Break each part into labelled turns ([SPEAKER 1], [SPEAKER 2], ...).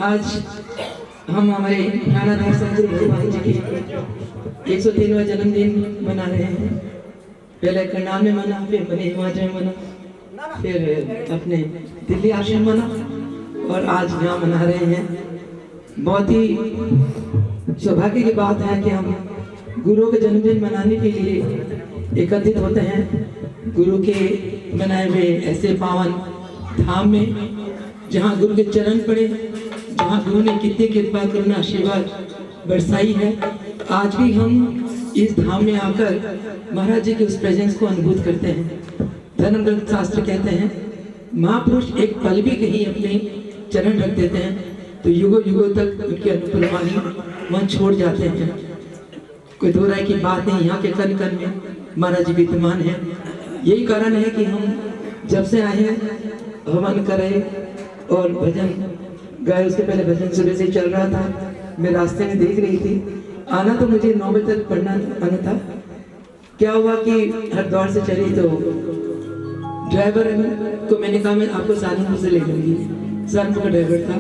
[SPEAKER 1] आज हम हमारे ज्ञानाधार संजय भगवान जी की 103वां जन्मदिन मना रहे हैं। पहले करनाल में मना, फिर बने हिमाचल में मना, फिर अपने दिल्ली आश्रम मना और आज यहाँ मना रहे हैं। बहुत ही सौभाग्य की बात है कि हम गुरु के जन्मदिन मनाने के लिए एकत्रित होते हैं। गुरु के बनाए हुए ऐसे पावन धाम में जहाँ गुरु के चरण पड़े, जहाँ गुरु ने कितनी कृपा करुणा आशीर्वाद बरसाई है। आज भी हम इस धाम में आकर महाराज जी के उस प्रेजेंस को अनुभूत करते हैं। धर्म ग्रंथ शास्त्र कहते हैं महापुरुष एक पल भी कहीं अपने चरण रख देते हैं तो युगों युगों तक उनकी अनुपलवानी मन छोड़ जाते हैं। कोई दो राय की बात नहीं, यहाँ के कण कण में महाराज जी विद्यमान है। यही कारण है कि हम जब से आए हैं हवन करें और भजन गाए। उसके पहले भजन सुबह से चल रहा था, मैं रास्ते में देख रही थी। आना तो मुझे 9 बजे तक पढ़ना आना था। क्या हुआ कि हरिद्वार से चली तो ड्राइवर को मैंने कहा मैं आपको सहारनपुर से ले लूँगी। सहारनपुर का ड्राइवर था।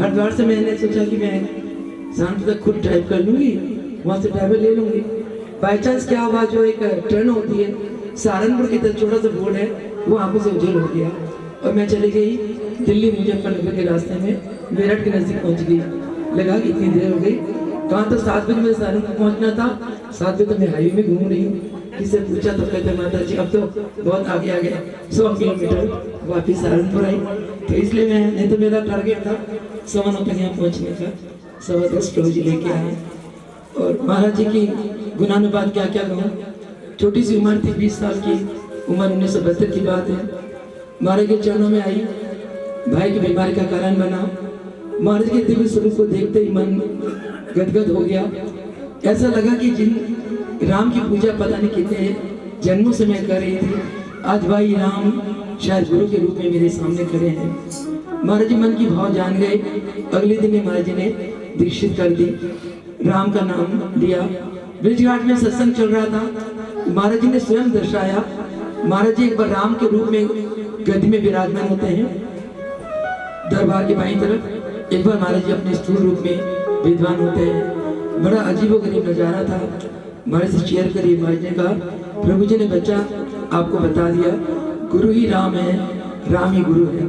[SPEAKER 1] हरिद्वार से मैंने सोचा कि मैं सहारनपुर तक खुद ड्राइव कर लूँगी, वहाँ से ड्राइवर ले लूँगी। बाई चांस क्या हुआ, जो एक टर्न होती है सहारनपुर की तरफ छोटा सा बोर्ड है वो आंखों से उजल हो गया और मैं चली गई दिल्ली मुजफ्फरनगर के रास्ते में, मेरठ के नजदीक पहुंच गई। लगा कि इतनी देर हो गई। कहाँ तो 7 बजे मुझे सहारनपुर पहुंचना था, 7 बजे तो मैं हाईवे में घूम रही हूँ। किससे पूछा तो कहते माता जी अब तो बहुत आगे आ गया, 100 किलोमीटर वापिस सहारनपुर आई। तो इसलिए मैं, नहीं तो मेरा टारगेट था 1:15 तक यहाँ पहुँचने का। 10:15 रोज लेके आए और महाराज जी की गुणानुवाद क्या क्या कहूँ। छोटी सी उम्र थी, 20 साल की उम्र, 1972 की बात है। महाराज के चरणों में आई, भाई की बीमारी का कारण बना। महाराज के दिव्य स्वरूप को देखते ही मन गदगद हो गया। ऐसा लगा कि जिन राम की पूजा पता नहीं कितने जन्मों से मैं कर रही थी, आज भाई राम शायद गुरु के रूप में मेरे सामने खड़े हैं। महाराज जी मन की भाव जान गए। अगले दिन महाराज जी ने दीक्षित कर दी, राम का नाम लिया। ब्रिज घाट में सत्संग चल रहा था, महाराज जी ने स्वयं दर्शाया। महाराज जी एक बार राम के रूप में गद्दी में विराजमान होते हैं दरबार के बाईं तरफ, एक बार महाराज जी अपने स्थूल रूप में विद्वान होते हैं। बड़ा अजीबोगरीब नजारा था। महाराज से शेयर करिए। महाराज ने कहा प्रभु जी ने बच्चा आपको बता दिया, गुरु ही राम है, राम ही गुरु है।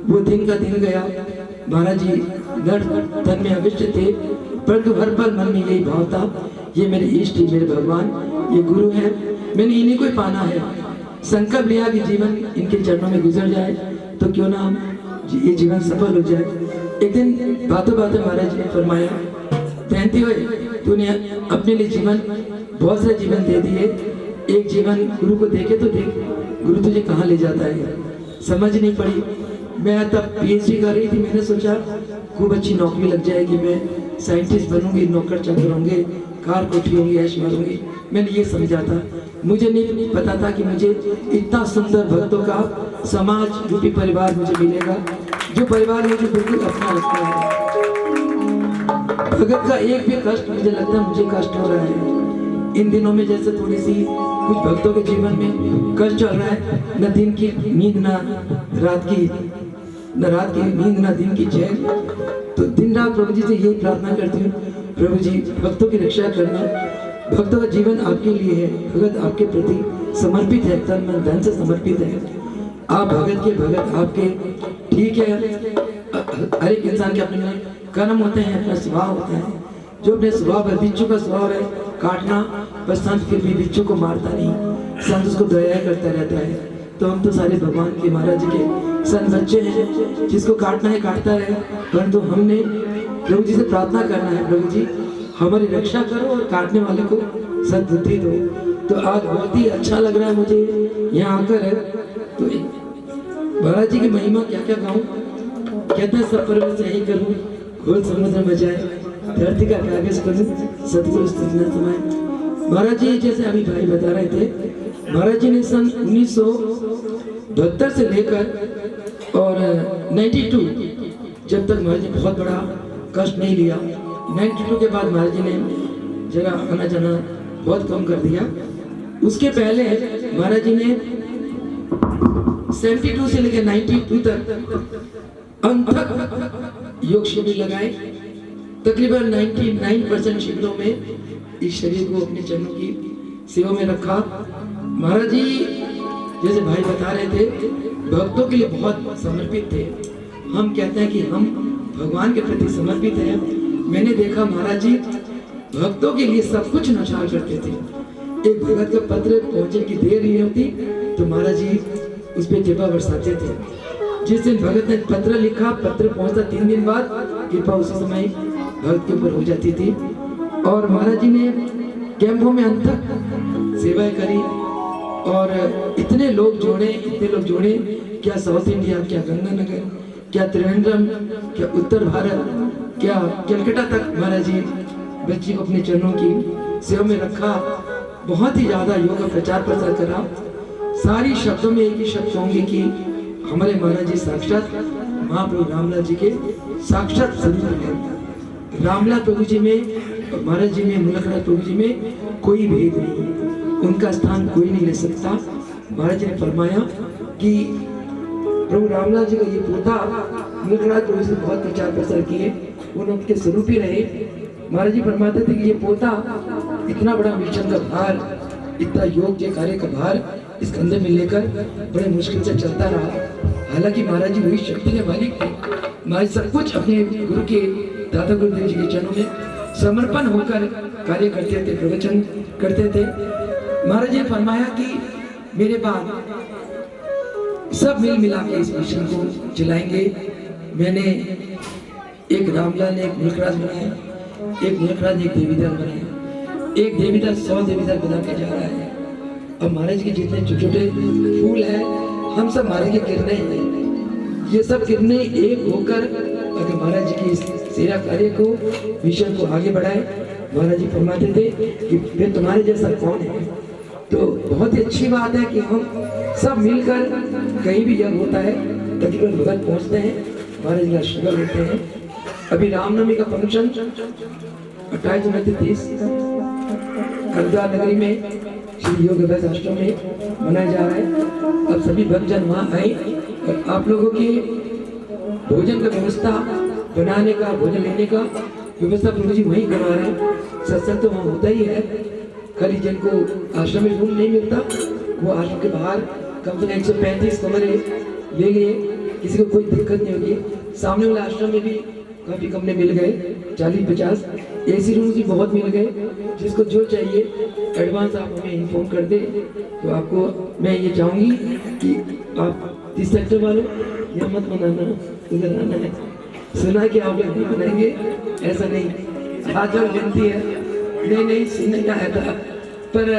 [SPEAKER 1] वो दिन का दिन गया। महाराज जी नर तन में अविष्ट थे, परंतु हर पल मन में यही भाव था, ये मेरे इष्ट, मेरे भगवान, ये गुरु है, मैंने इन्हीं को ही पाना है। संकल्प लिया कि जीवन इनके चरणों में गुजर जाए तो क्यों ना ये जीवन सफल हो जाए। एक दिन बातों बातों महाराज जी ने फरमाया, जयंती हुए तूने अपने लिए जीवन, बहुत सारे जीवन दे दिए, एक जीवन गुरु को देखे तो देख, गुरु तुझे कहाँ ले जाता है। समझ नहीं पड़ी। मैं तब PhD कर रही थी। मैंने सोचा खूब अच्छी नौकरी लग जाएगी, मैं साइंटिस्ट बनूंगी, नौकर चाकर होंगे, कार कोठी होंगी, ऐश मारूंगी। मैंने ये समझा था। मुझे नहीं पता था कि मुझे इतना सुंदर भक्तों का समाज रूपी परिवार मुझे मिलेगा, जो परिवार मुझे बिल्कुल अपना लगता है। भगत का एक भी कष्ट मुझे लगता है मुझे कष्ट हो रहा है इन दिनों में। जैसे थोड़ी सी कुछ भक्तों के जीवन में कष्ट चल रहा है, न दिन की नींद, न रात की नींद, न दिन की चैन। तो दिन रात प्रभु जी से यही प्रार्थना करती हूँ, प्रभु जी भक्तों की रक्षा करना। भक्तों का जीवन आपके लिए है, भगत आपके प्रति समर्पित है, तन मन धन से समर्पित है। आप भगत के भगत आपके, ठीक है। हर एक इंसान के अपने कर्म होते हैं, अपना स्वभाव होता है। जो अपने स्वभाव है, बिच्छू का स्वभाव है काटना, पर संत फिर भी बिच्छू को मारता नहीं, संत उसको दया करता रहता है। तो हम तो सारे भगवान के, महाराज के संत बच्चे हैं, जिसको काटना है काटता रहे, परंतु हमने प्रभु जी से प्रार्थना करना है, प्रभु जी हमारी रक्षा करो और काटने वाले को सद्बुद्धि दो। तो आज बहुत ही अच्छा लग रहा है मुझे यहाँ आकर है। तो महाराज जी की महिमा क्या क्या गाऊं। कहते हैं सब परवश यही करूं, घोल समुद्र मचाए, धरती का कागज करूं, सतगुरु स्तुति न समाए। महाराज जी जैसे अभी भाई बता रहे थे, महाराज जी ने सन 1972 से लेकर और 92 जब तक महाराज जी बहुत बड़ा कष्ट नहीं लिया। 92 के बाद महाराज जी ने जरा आना जाना बहुत कम कर दिया। उसके पहले महाराज जी ने 72 से लेकर 92 तक अंत तक योग शिविर लगाए। तकरीबन 99% शिविरों में इस शरीर को अपने चरणों की सेवा में रखा। महाराज जी जैसे भाई बता रहे थे, भक्तों के लिए बहुत समर्पित थे। हम कहते हैं कि हम भगवान के प्रति समर्पित हैं। मैंने देखा महाराज जी भक्तों के लिए सब कुछ न्यौछावर करते थे। एक भगत का पत्र पहुंचने की देर नहीं होती तो महाराज जी उस पर कृपा बरसाते थे। जिस दिन भगत ने पत्र लिखा, पत्र पहुंचता 3 दिन बाद, कृपा उसी समय भगत के ऊपर हो जाती थी। और महाराज जी ने कैंपों में अंतक सेवाएं करी और इतने लोग जोड़े, क्या साउथ इंडिया, क्या गंगानगर, क्या त्रिवेंद्रम, क्या उत्तर भारत, क्या कलकत्ता तक महाराज जी बच्ची को अपने चरणों की सेवा में रखा। बहुत ही ज्यादा योग का प्रचार प्रसार करा। सारी शब्दों में एक ही शब्द होंगे कि हमारे महाराज जी साक्षात महाप्रभु रामलाल जी के साक्षात स्वरूप हैं। रामलाल प्रभु जी में और महाराज जी में, मुलखराज प्रभु जी में कोई भेद नहीं, उनका स्थान कोई नहीं ले सकता। महाराज जी ने फरमाया कि प्रभु रामलाल जी का ये पोता मुलखराज प्रभु जी बहुत प्रचार प्रसार किए, उनके स्वरूप ही रहे। महाराज जी फरमाते थे कि ये पोता इतना बड़ा मिशन का भार, इतना योग के कार्य का भार इस कंधे में लेकर बड़े मुश्किल से चलता रहा। हालांकि महाराज जी वही शक्ति के मालिक थे। महाराज सब कुछ अपने गुरु के, दादा गुरुदेव जी के चरणों में समर्पण होकर कार्य करते थे, प्रवचन करते थे। महाराज जी ने फरमाया कि मेरे बाद सब मिल मिला के इस मिशन को चलाएंगे। मैंने एक रामलाल ने एक मुलखराज बनाया, एक मुलखराज ने एक देवीदास बनाया, एक देवीदास 100 देवीदास बना के जा रहा है। अब महाराज के जितने छोटे छोटे फूल हैं, हम सब महाराज की किरणें हैं। ये सब किरणें एक होकर अगर महाराज जी की सेवा कार्य को, मिशन को आगे बढ़ाए। महाराज जी फरमाते थे कि फिर तुम्हारे जैसा कौन है। तो बहुत ही अच्छी बात है कि हम सब मिलकर कहीं भी यज्ञ होता है तकरीबन भगत पहुंचते हैं, महाराज जी का आशीर्वाद लेते हैं। अभी रामनवमी का फंक्शन 28 उनतीस 30 हरिद्वार नगरी में श्री योग अभ्यास आश्रम में मनाया जा रहा है। अब सभी भक्तजन वहाँ आए और आप लोगों की भोजन का व्यवस्था, बनाने का, भोजन लेने का व्यवस्था प्रभु जी वहीं करवा रहे हैं। सत्संग तो वहाँ होता ही है, खाली जिनको आश्रम में रूम नहीं मिलता वो आश्रम के बाहर कम से कम 135 कमरे ले लिए, किसी को कोई दिक्कत नहीं होगी। सामने वाले आश्रम में भी काफ़ी कमरे मिल गए, 40-50 एसी रूम भी बहुत मिल गए। जिसको जो चाहिए एडवांस आप हमें इन्फॉर्म कर दे। तो आपको मैं ये चाहूँगी कि आप 30 सेक्टर वालों यहाँ मत मनाना, उधर आना है। सुना कि आप लोग नहीं बनाएंगे, ऐसा नहीं। हाथ जोड़ विनती है, नहीं सुनने का है था, पर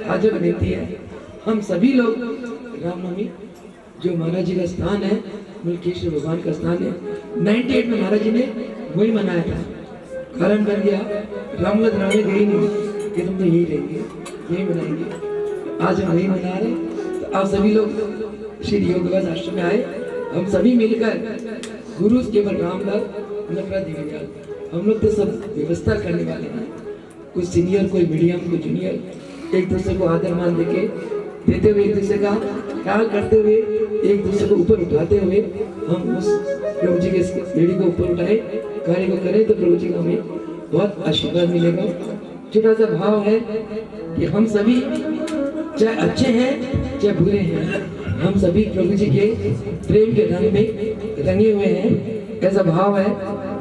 [SPEAKER 1] हाथ जोड़ विनती है। हम सभी लोग रामनवमी जो महाराज जी का स्थान है, मुल्केश्वर भगवान का स्थान है, 98 में महाराज जी ने वही मनाया था। कारण बन गया, रामलाल राणे गए नहीं कि तुम तो यही रहेंगे, यही मनाएंगे। आज हम वही मना रहे। तो आप सभी लोग श्री योग अभ्यास आश्रम में आए। हम सभी मिलकर गुरु केवल रामलाल, मुलखराज देवीलाल, हम लोग तो सब व्यवस्था करने वाले हैं। कुछ सीनियर, कोई मीडियम, कोई जूनियर, एक दूसरे को आदर मान देते हुए, एक दूसरे का ख्याल करते हुए, एक दूसरे को ऊपर उठाते हुए हम उस प्रभु जी के लेडी को ऊपर उठाए, कार्य को करें तो प्रभु जी का हमें बहुत आशीर्वाद मिलेगा। छोटा सा भाव है कि हम सभी चाहे अच्छे हैं चाहे बुरे हैं, हम सभी प्रभु जी के प्रेम के रंग में रंगे हुए हैं। ऐसा भाव है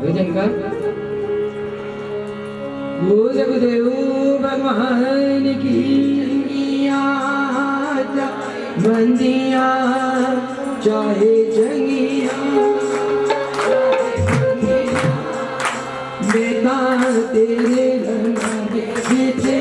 [SPEAKER 1] भजन का। वो जगदेव भगवान की बंदिया चाहे जंगिया बेटा तेरे रंग पीछे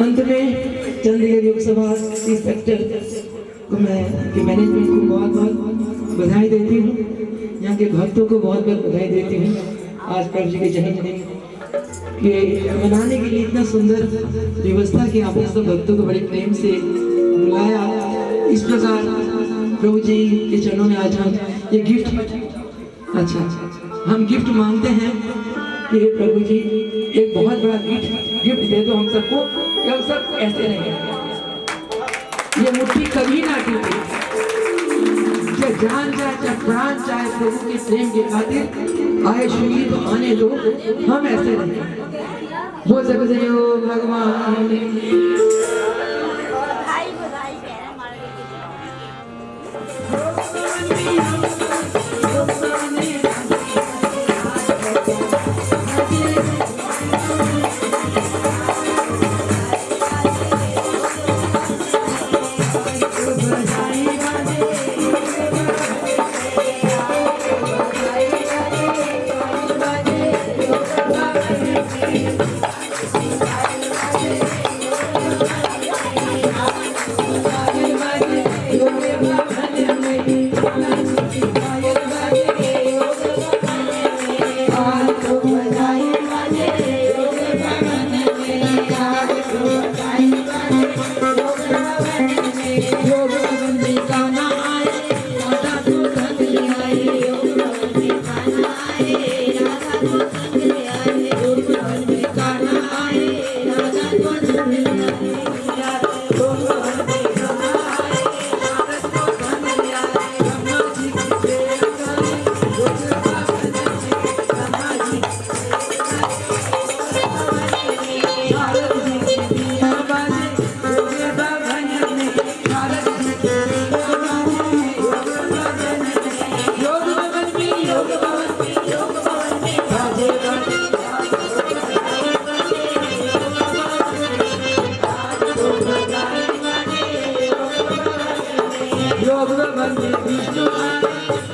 [SPEAKER 1] अंत में चंडीगढ़ लोकसभा इस सेक्टर को मैनेजमेंट को बहुत बहुत बधाई देती हूँ। यहाँ के भक्तों को बहुत बहुत बधाई देती हूँ। आज प्रभु जी के जन्मदिन के मनाने के लिए इतना सुंदर व्यवस्था की आपने सब भक्तों को बड़े प्रेम से बुलाया। इस प्रकार प्रभु जी के चरणों में आज हम ये गिफ्ट अच्छा हम गिफ्ट मांगते हैं कि हे प्रभु जी एक बहुत बड़ा गिफ्ट दे दो हम सबको कि हम सब ऐसे रहेंगे। ये मुट्ठी कभी ना टूटे, चाहे जान चाहे चाहे प्राण चाहे प्रभु के प्रेम के खातिर आए शरीर तो आने दो, हम ऐसे रहेंगे। बोल सकते हो भगवान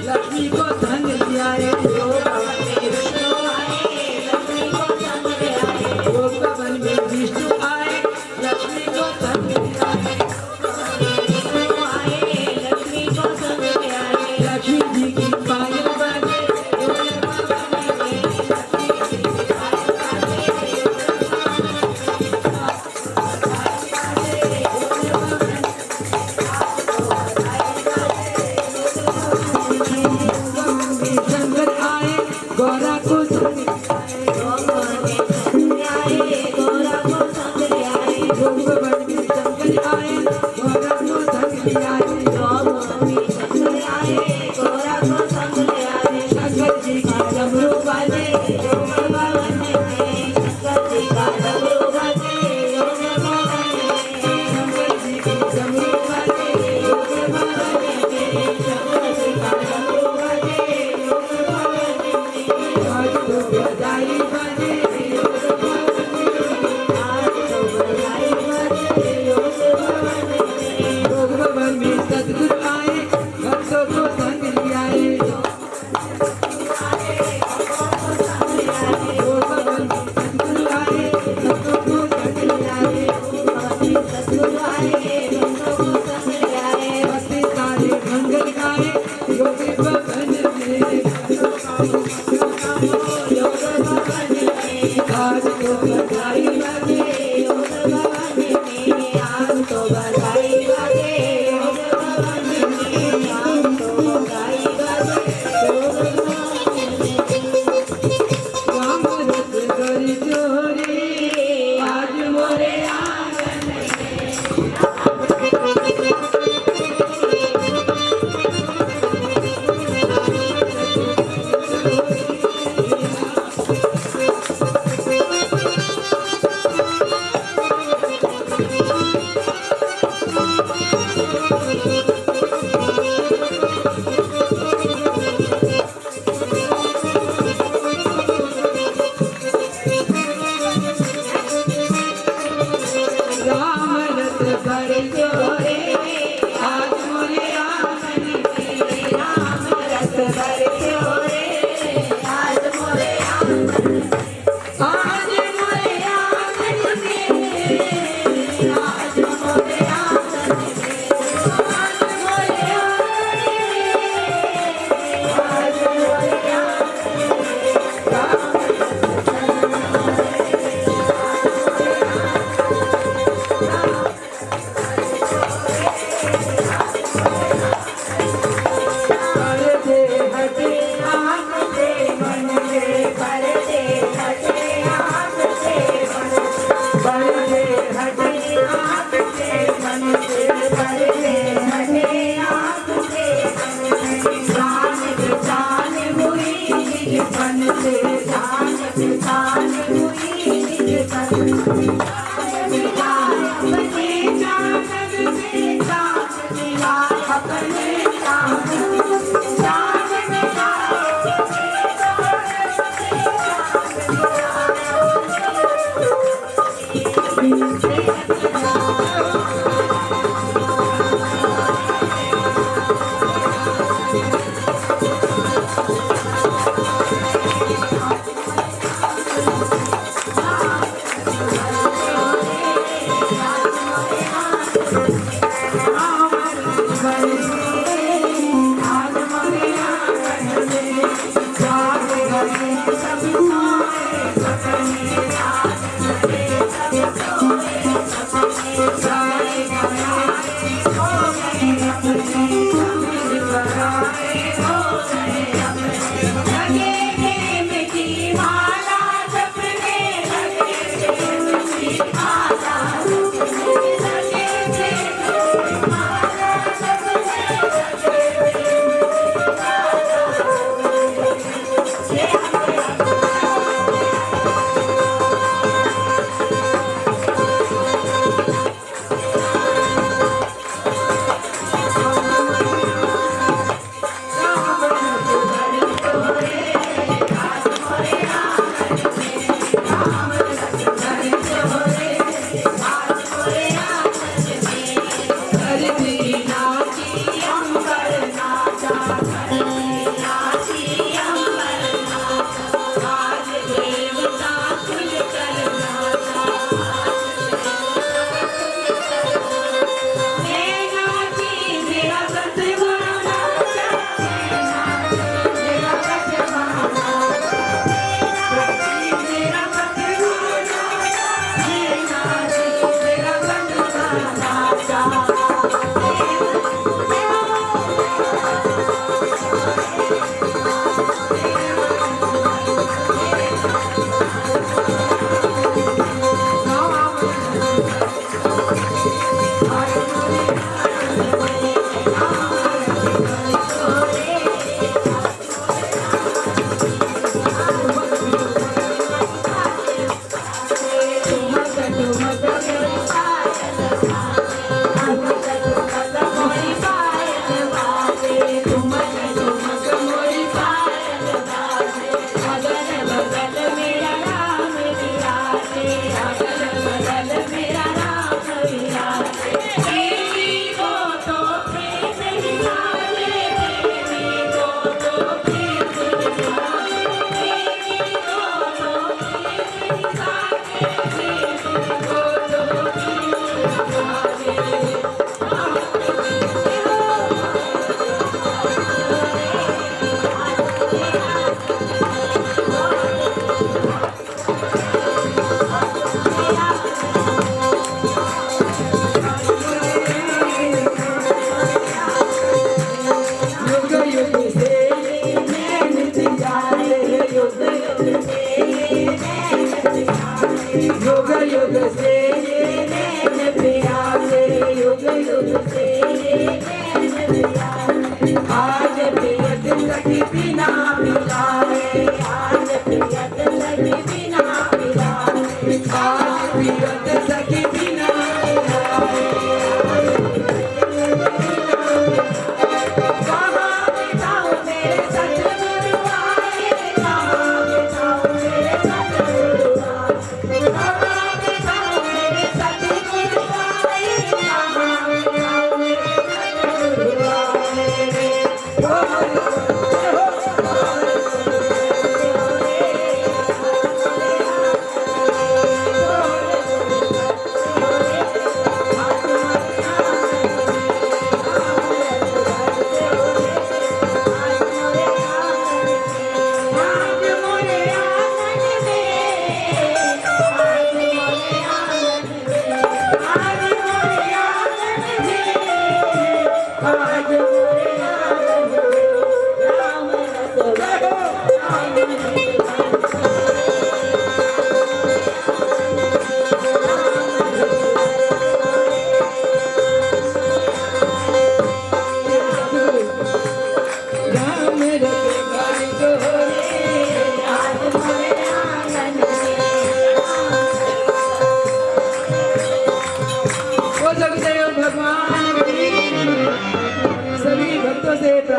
[SPEAKER 1] लक्ष्मी को धन दिया है।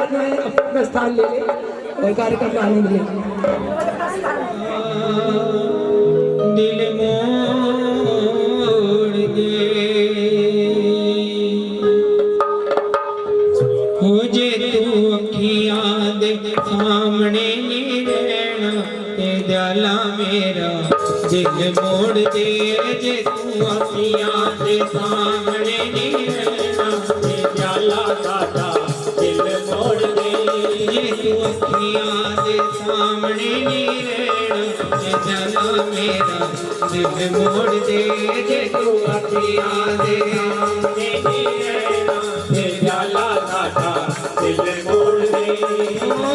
[SPEAKER 1] हाथ में अपना स्थान ले ले और कार्यक्रम का आनंद ले।
[SPEAKER 2] दिल मोड़ दे हो जे तू अखियां दे सामने नहीं रहना ते दयाला मेरा दिल मोड़ दे जे तू अखियां दे सामने नहीं रहना ते दयाला साडा दिल मोड़ दे जे तू अखियां दे सामने नहीं रहना ते दयाला मेरा दिल मोड़ दे जे तू अखियां दे सामने नहीं रहना ते दयाला साडा दिल मोड़ दे ओ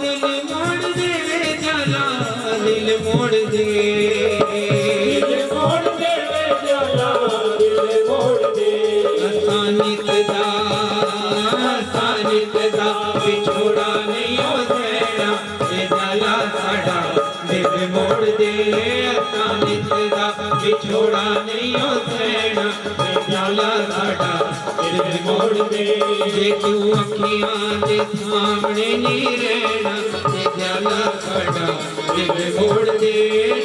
[SPEAKER 2] दिल मोड़ दे दयाला दिल मोड़ दे बिछोड़ा नहीं हो देना ते दयाला साडा दिल मोड़ दे असानित दा बिछोड़ा नहीं हो देना ते दयाला साडा दिल मोड़ दे जे तू अखियां दे सामने नहीं रहना ते दयाला साडा दिल मोड़ दे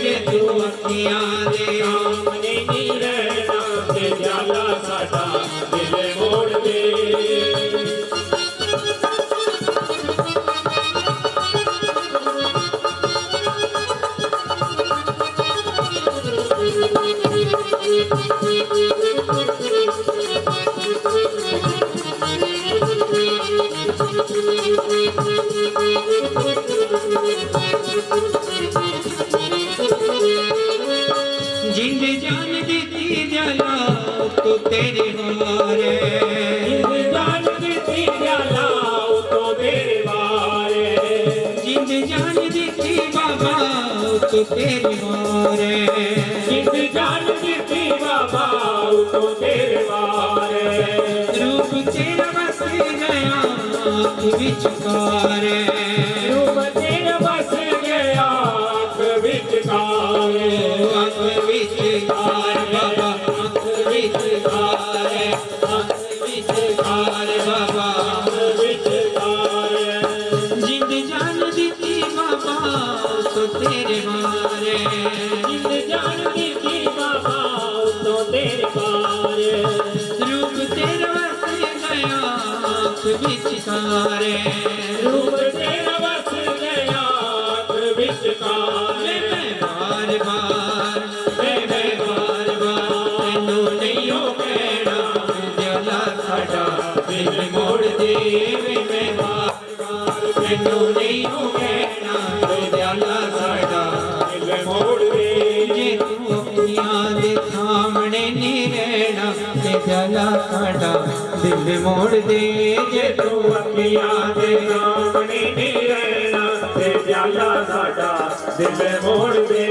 [SPEAKER 2] जे तू अखियां दे सामने नहीं रहना ते दयाला साडा दिल मोड़ दे। जिंद जान देती दयाला तो तेरे वारे जिंद जान देती दयाला तो तेरे वारे जिंद जान देती बाबा तो तेरे वारे जिंद जान देती बाबा तो तेरे वारे रूप तेरा बस गया आँख विचकारे रूप तेरा बस गया आँख विचकारे आँख विचकार बाबा आँख विचकार बाबा आँख विचकार जिंद जान देती बाबा तो तेरे मारे जिंद जान देती बाबा तो तेरे मारे रूप तेरा बस गया आँख विचकारे रूप तेरा बस गया आँख विचकारे बार बार बार तेनू नहीं हो कहना दयाला साडा दिल मोड़ दे मैं बार बार तेनू नहीं हो कहना दयाला साडा दिल मोड़ दे जे तू अखियां दे सामने नहीं रहना ते दयाला साडा दिल मोड़ दे जे तू अखियां दे सामने नहीं रहना ते दयाला साडा दिल मोड़ दे।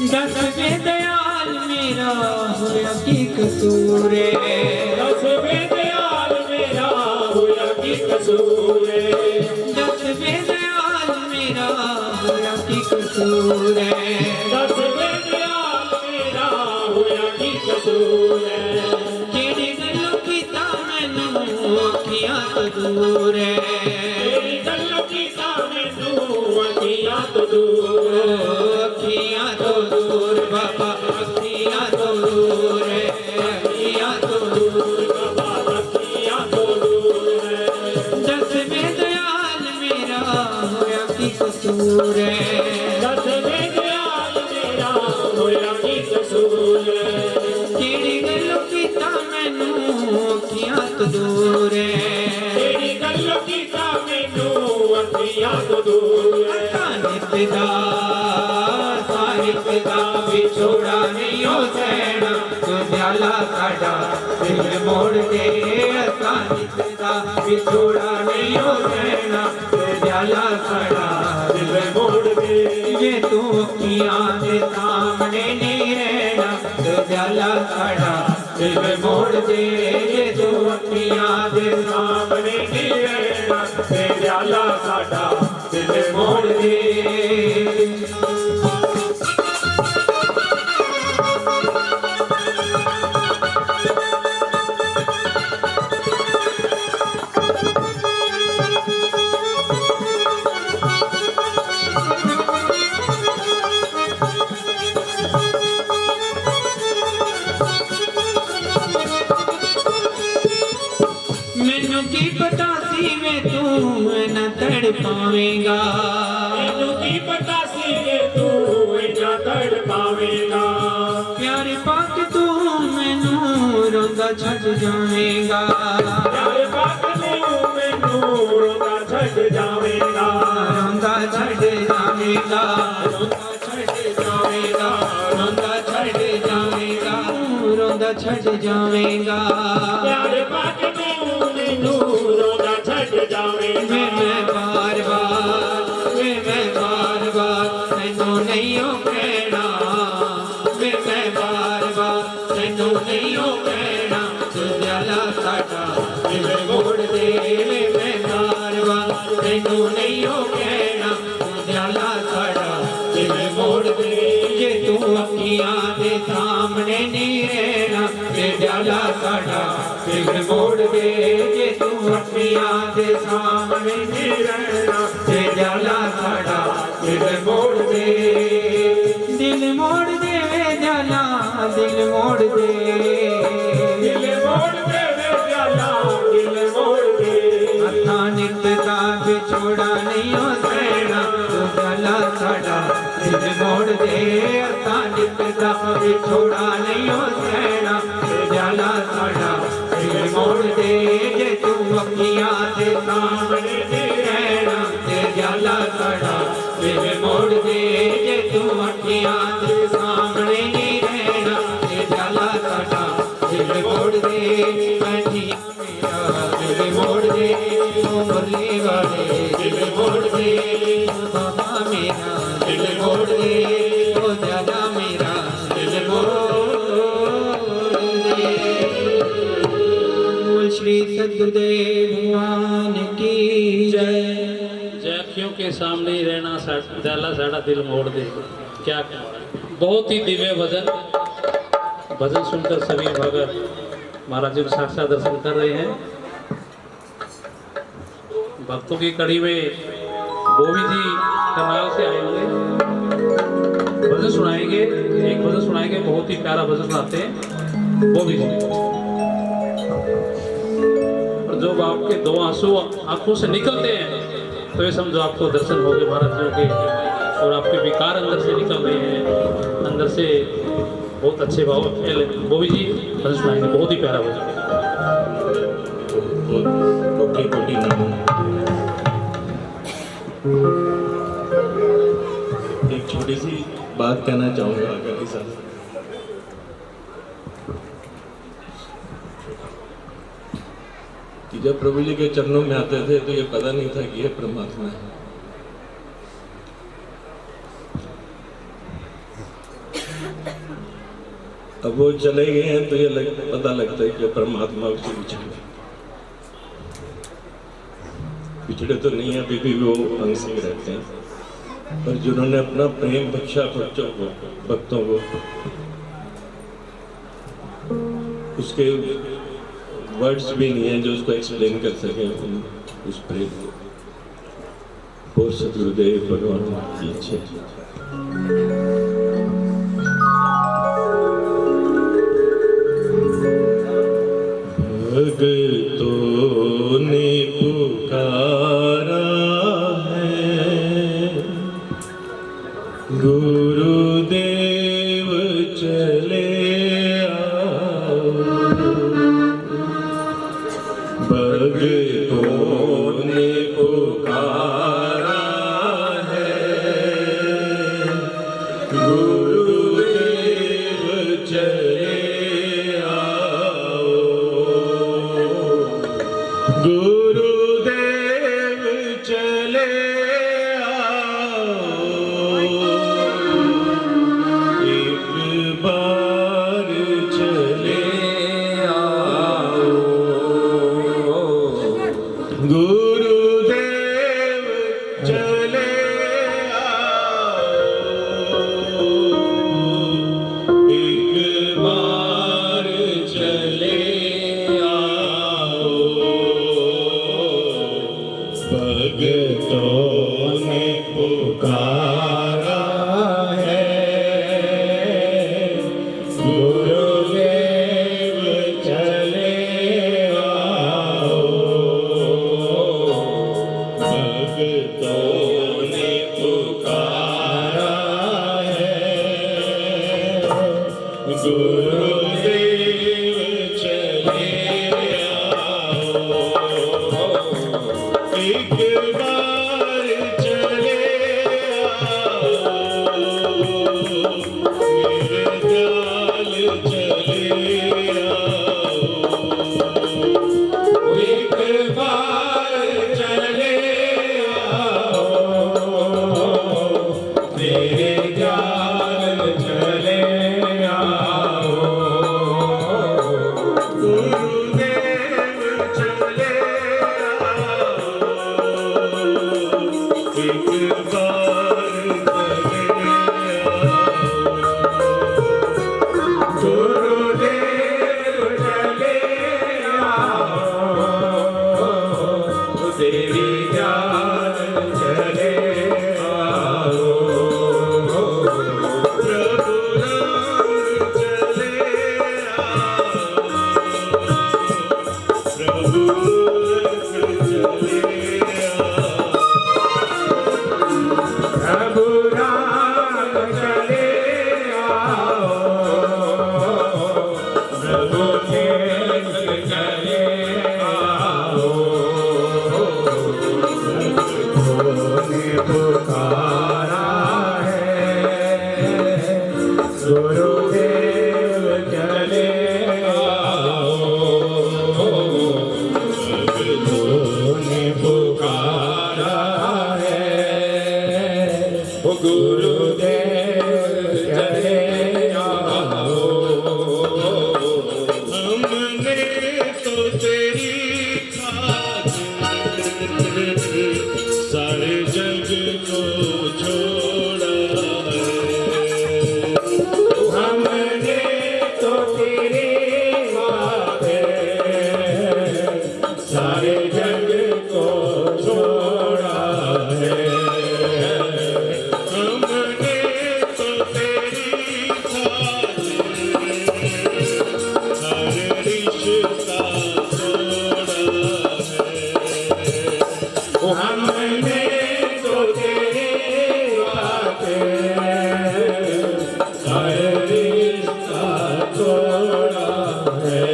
[SPEAKER 2] दस वे दयाल मेरा होया की कसूर दस वे दयाल मेरा होया की कसूर दस वे दयाल मेरा होया की कसूर दस वे दयाल मेरा होया की कसूर केड़ी गल्लों कीता मैनू अखियां तो दूर केड़ी गल्लों कीता मैनू अखियां तो दूर अखियां तो दूर बाबा अखियां तो दूर अखियां तो दूर बाबा अखियां तो दूर दस में दयाल मेरा होया की कसूर दस में दयाल मेरा होया की कसूर केड़ी गल्लों कीता मैनू अखियां तो दूर केड़ी गल्लों कीता मैनू अखियां तो दूर साहिब दा बिछोड़ा नहीं हो सहना तो दयाला साडा दिल मोड़ दे साहिब दा बिछोड़ा नहीं हो सहना तो दयाला साडा दिल मोड़ दे ये तू अखियां दे सामने नहीं दयाला साडा दिल मोड़ दे जे तू अखियां दे सामने नहीं रहना ते दयाला साडा दिल मोड़ दे मैनू की पता सी मैं तू न तड़ पावेगा मैनू की पता सी मैं तू न तड़ पावेगा प्यार पाक तू मैनू रोंदा छड़ जावेगा प्यार पाक तू मैनू रोंदा छड़ जावेगा रोंदा छड़ जावेगा रोंदा छड़ जावेगा रोंदा छड़ जावेगा रोंदा छड़ जावेगा प्यार पाक रोदा छड़ जावेगा मैं बार बार तैनू नहीं हो कहना मैं बार तैनू नहीं हो कहना तू दयाला साडा दिल मोड़ दे मैं बार तैनू नहीं हो कहना तू दयाला साडा दिल मोड़ दे जे तू अखियां दे सामने नहीं रहना ते दयाला साडा दिल मोड़ दे जे तू अखियां दे सामने नहीं रहना ते दयाला साडा दिल मोड़ दे दयाला दिल मोड़ दे दयाला दिल मोड़ दे हथा निकता बिछोड़ा नहीं हो सहना तू दयाला साडा दिल मोड़ दे हथा निकता बिछोड़ा नहीं हो सहना ते दयाला साडा दिल मोड़ दे जे तू अखियां दे सामने नहीं रहना ते दयाला साडा दिल मोड़ दे जे तू अखियां दे सामने नहीं रहना ते दयाला साडा दिल मोड़ दे कंठिया मेरा दिल मोड़ दे तू मुरली वाले दिल मोड़ दे बाबा मेरा दिल मोड़ दे ओ दयाला मेरा दिल मोड़ दे श्री सद्गुरुदेव भगवान की जय।
[SPEAKER 3] अखियों के सामने ही रहना दयाला साडा दिल मोड़ दे क्या बहुत ही दिव्य भजन सुनकर सभी भगत महाराज जी साक्षात दर्शन कर रहे हैं। भक्तों की कड़ी में बोवी जी करनाल से आए होंगे, भजन सुनाएंगे। एक भजन सुनाएंगे, बहुत ही प्यारा भजन सुनाते हैं बोवी जी। और जब आपके दो आंसू आंखों से निकलते हैं तो ये समझो आपको दर्शन हो गए महाराज जी के, और आपके विकार अंदर से निकल रहे हैं, अंदर से बहुत अच्छे भाव फैले। बोवी जी भजन सुनाएंगे, बहुत ही प्यारा भजन।
[SPEAKER 4] एक छोटी सी बात कहना चाहूँगा आगे साथ। कि जब प्रभु जी के चरणों में आते थे तो ये पता नहीं था कि ये परमात्मा है। अब वो चले गए हैं तो ये पता लगता है कि परमात्मा उससे पिछड़े तो नहीं है, अभी भी वो अंग से रहते हैं। पर जिन्होंने अपना प्रेम बख्शा भक्तों को, उसके वर्ड्स भी नहीं है जो उसको एक्सप्लेन कर सके उस प्रेम को। और सद्गुरुदेव भगवान की इच्छा। भक्तों ने पुकारा है, गुरुदेव चले आओ। भक्तों ने पुकारा है, गुरुदेव चले आओ। गुरुदेव चले आओ। चले एक बार चले आओ भगतों ने पुकारा है गुरुदेव चले आओ भगतों ने पुकारा है गुरुदेव चले आओ एक बार चले आओ मेरे दयाल चले आओ एक बार चले आओ मेरे दयाल चले आओ गुरुदेव चले एक बार चले गुरुदेव चले आओ देवी जान चले आओ प्रभु राम चले आओ प्रभु चले प्रभु राम चले आओ प्रभु चले आओ ने पुकारा है गुरुदेव चले आओ ने पुकारा है गुरुदेव चले आओ हमने तो तेरी खातिर सारे जग को छोड़ा है हमने तो तेरी खातिर सारे जग को छोड़ा है हमने तो तेरी खातिर हर रिश्ता छोड़ा है हमने तो तेरी खातिर हर रिश्ता छोड़ा है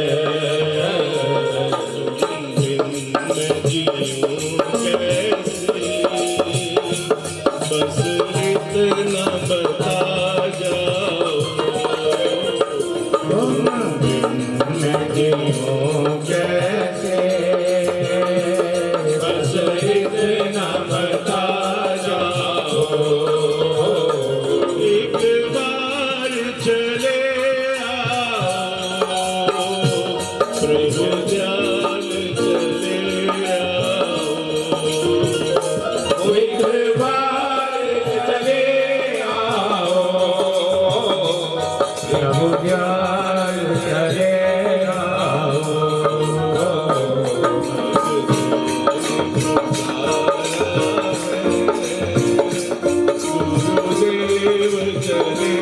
[SPEAKER 4] मैं जीऊं कैसे बस इतना बता जाओ मैं जीऊं कैसे बस इतना बता जाओ एक बार चले आओ प्रभु दयाल चले आओ एक बार चले आओ प्रभु दयाल चले गुरुदेव चले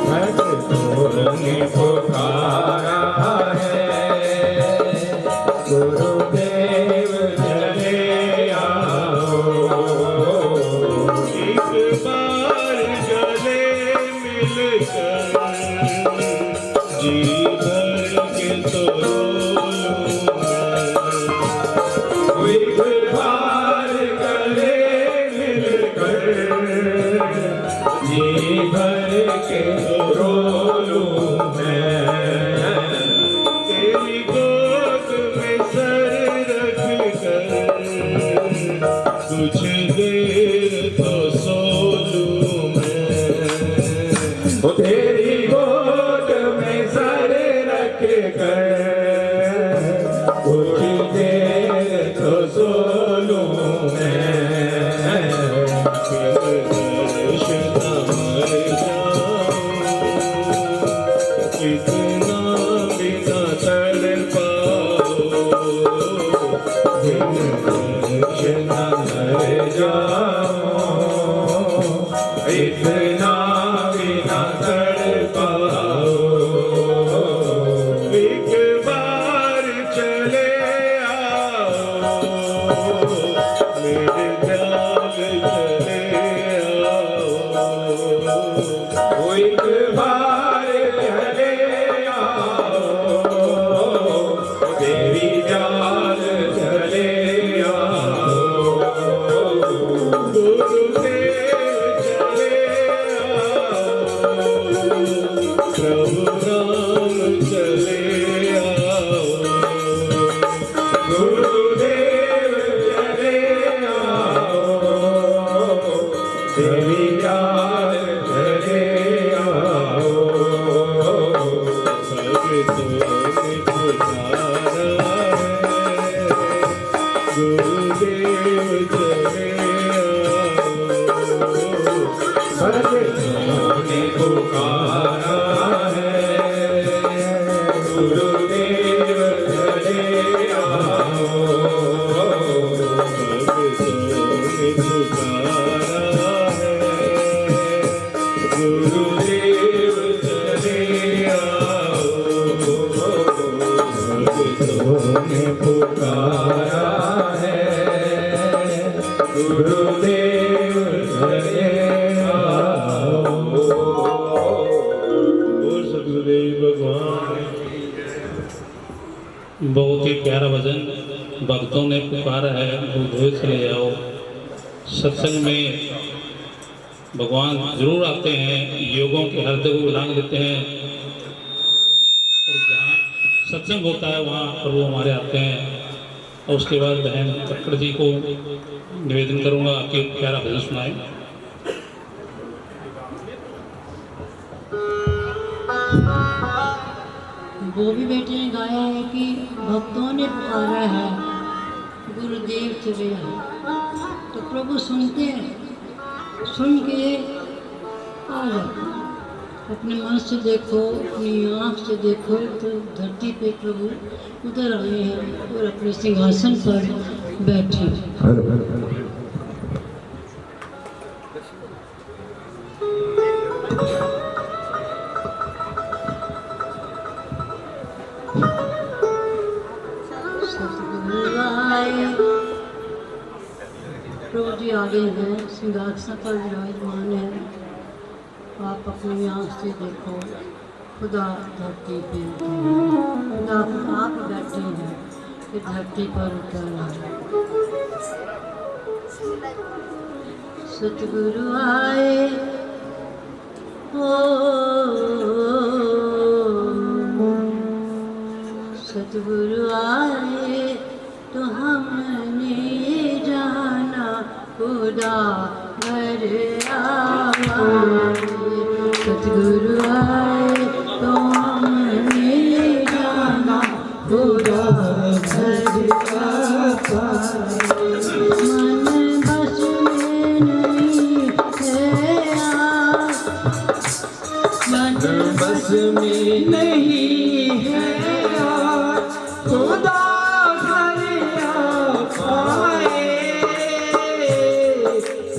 [SPEAKER 4] भक्तों ने पुकारा है गुरुदेव चले आओ एक बार गले मिलकर जी भर के तो रोऊं मैं एक बार गले मिलकर जी भर के रो लूं मैं तेरी गोद में सर रख कर कुछ देर तो सो लूं मैं तेरी गोद में सर रख कर कुछ देर तो सो मेरे ध्यान चले आओ
[SPEAKER 2] एक बार चले आओ देवी जान चले आओ
[SPEAKER 4] गुरुदेव चले आओ प्रभु राम चले आओ
[SPEAKER 2] गुरुदेव चले आओ देवी जान चले आओ
[SPEAKER 4] भक्तों ने पुकारा है गुरुदेव चले आओ
[SPEAKER 2] भक्तों ने पुकारा है गुरुदेव चले आओ
[SPEAKER 4] भक्तों ने पुकारा है गुरुदेव चले आओ भक्तों ने
[SPEAKER 2] पुकारा है गुरुदेव चले आओ
[SPEAKER 4] और सतगुरुदेव भगवान
[SPEAKER 3] बहुत ही प्यारा भजन भक्तों ने पुकारा है गुरुदेव चले जाओ। सत्संग में भगवान जरूर आते हैं, योगों के हृदय को उलांग देते हैं और जहाँ सत्संग होता है वहाँ प्रभु हमारे आते हैं। और उसके बाद बहन कक्कड़ जी को निवेदन करूँगा कि प्यारा भजन सुनाएं।
[SPEAKER 5] वो भी बेटे ने गाया है कि भक्तों ने पुकारा है गुरुदेव चले आए। तो प्रभु सुनते हैं, सुन के आ जाते हैं। अपने मन से देखो, अपनी आँख से देखो तो धरती पे प्रभु उधर आए हैं और अपने सिंहासन पर बैठे हैं। सतगुरु आए। प्रभु जी आगे हैं, सिंहासन पर विराजमान है। आप अपनी आँख से देखो, खुदा धरती पे खुदा आप बैठे हैं कि धरती पर उतर आए। सतगुरु आए ओ सतगुरु आए तो हमने जाना खुदा घर आए। सतगुरु आए तो हमने जाना खुदा घर आए। मन बस में नहीं है आज, मन
[SPEAKER 2] बस में नहीं है आज, खुदा घर आ पाए,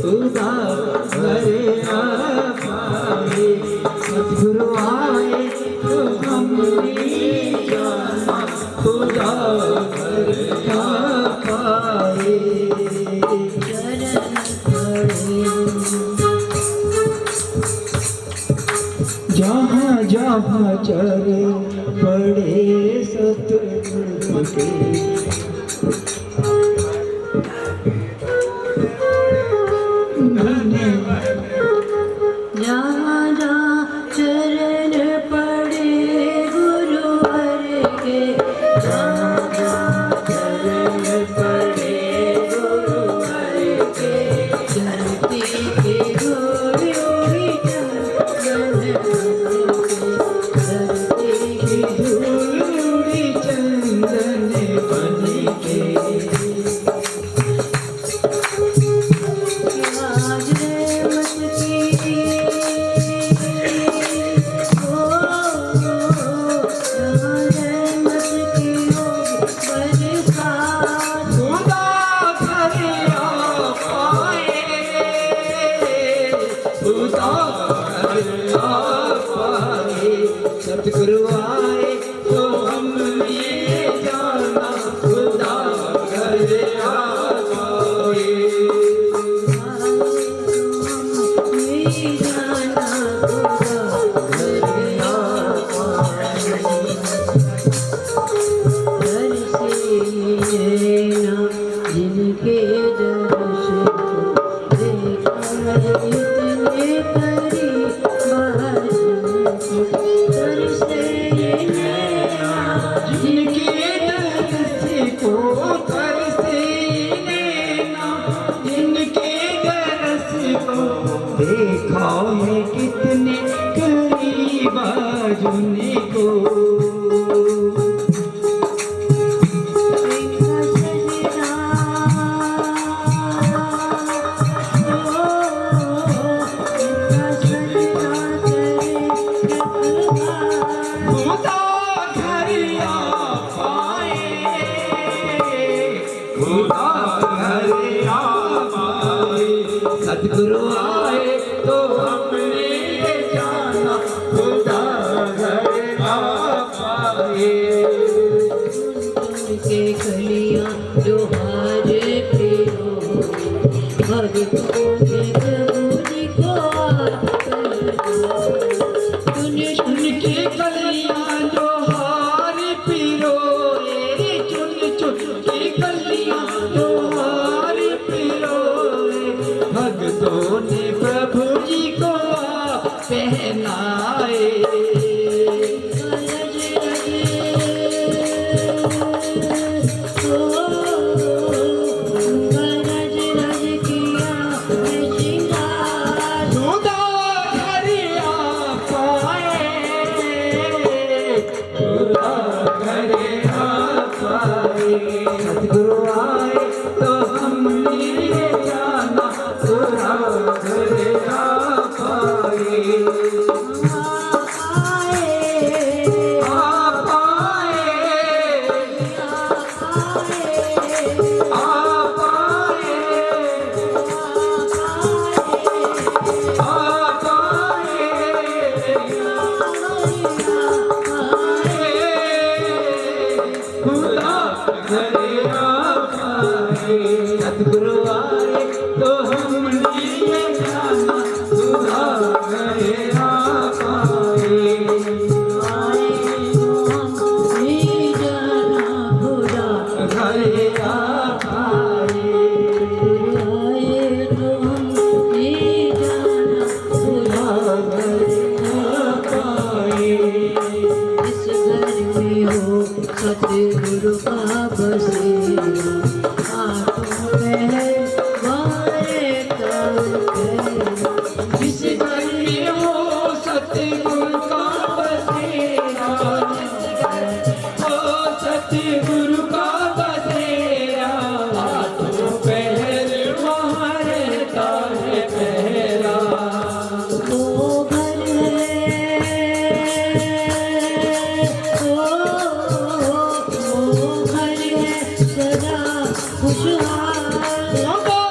[SPEAKER 2] खुदा घर आ पाए। सतगुरु आए तो हमने जाना खुदा घर आ पाए।
[SPEAKER 1] जहाँ जहाँ चरे पड़े सतगुरु के,
[SPEAKER 5] जहाँ जहाँ चरण पड़े गुरुवर के, जहाँ जहाँ चरण पड़े गुरुवर के, धरती के धूल उड़ी चंदन धरती की
[SPEAKER 2] धूल उड़ी चंदन बन के,
[SPEAKER 5] आज रहमत की रहमत की बरसात
[SPEAKER 2] खुदा घर आ पाए, खुदा घर आ पाए। सतगुरु आए तो हमने जाना खुदा घर आ
[SPEAKER 5] दर्श देखा इतने तरसे नैना
[SPEAKER 2] जिनके दर्श को तरसे नैना, जिनके दर्श को देखा है कितने करीब जिनको। खुदा घर आ पाए, खुदा घर आ पाए, सतगुरु आए तो हमने ये जाना, खुदा घर आ पाए।
[SPEAKER 5] के कलियां जो हारे पियो भगतों के प्रभु जी को
[SPEAKER 2] चुन के कलियां जो हार पिरोए, चुन चुन के कलियां जो हार पिरोए, भक्तों ने प्रभु जी को पहनाए। खुदा घर आ पाए, खुदा घर आ पाए, सतगुरु आए तो हमने ये जाना, खुदा घर आ पाए। आ पाए, आ पाए, सतगुरु आए तो हमने ये जाना, खुदा घर आ पाए। घर आ पाए, खुदा घर आ पाए।
[SPEAKER 5] सतगुरु का बसेरा आठों पहर वारे
[SPEAKER 2] जिस घर में हो सतगुरु का बसेरा, हो सतगुरु का बसेरा, आठों पहर वहाँ रहता है पहरा।
[SPEAKER 5] वो घर है सदा खुशहाल।
[SPEAKER 2] खुदा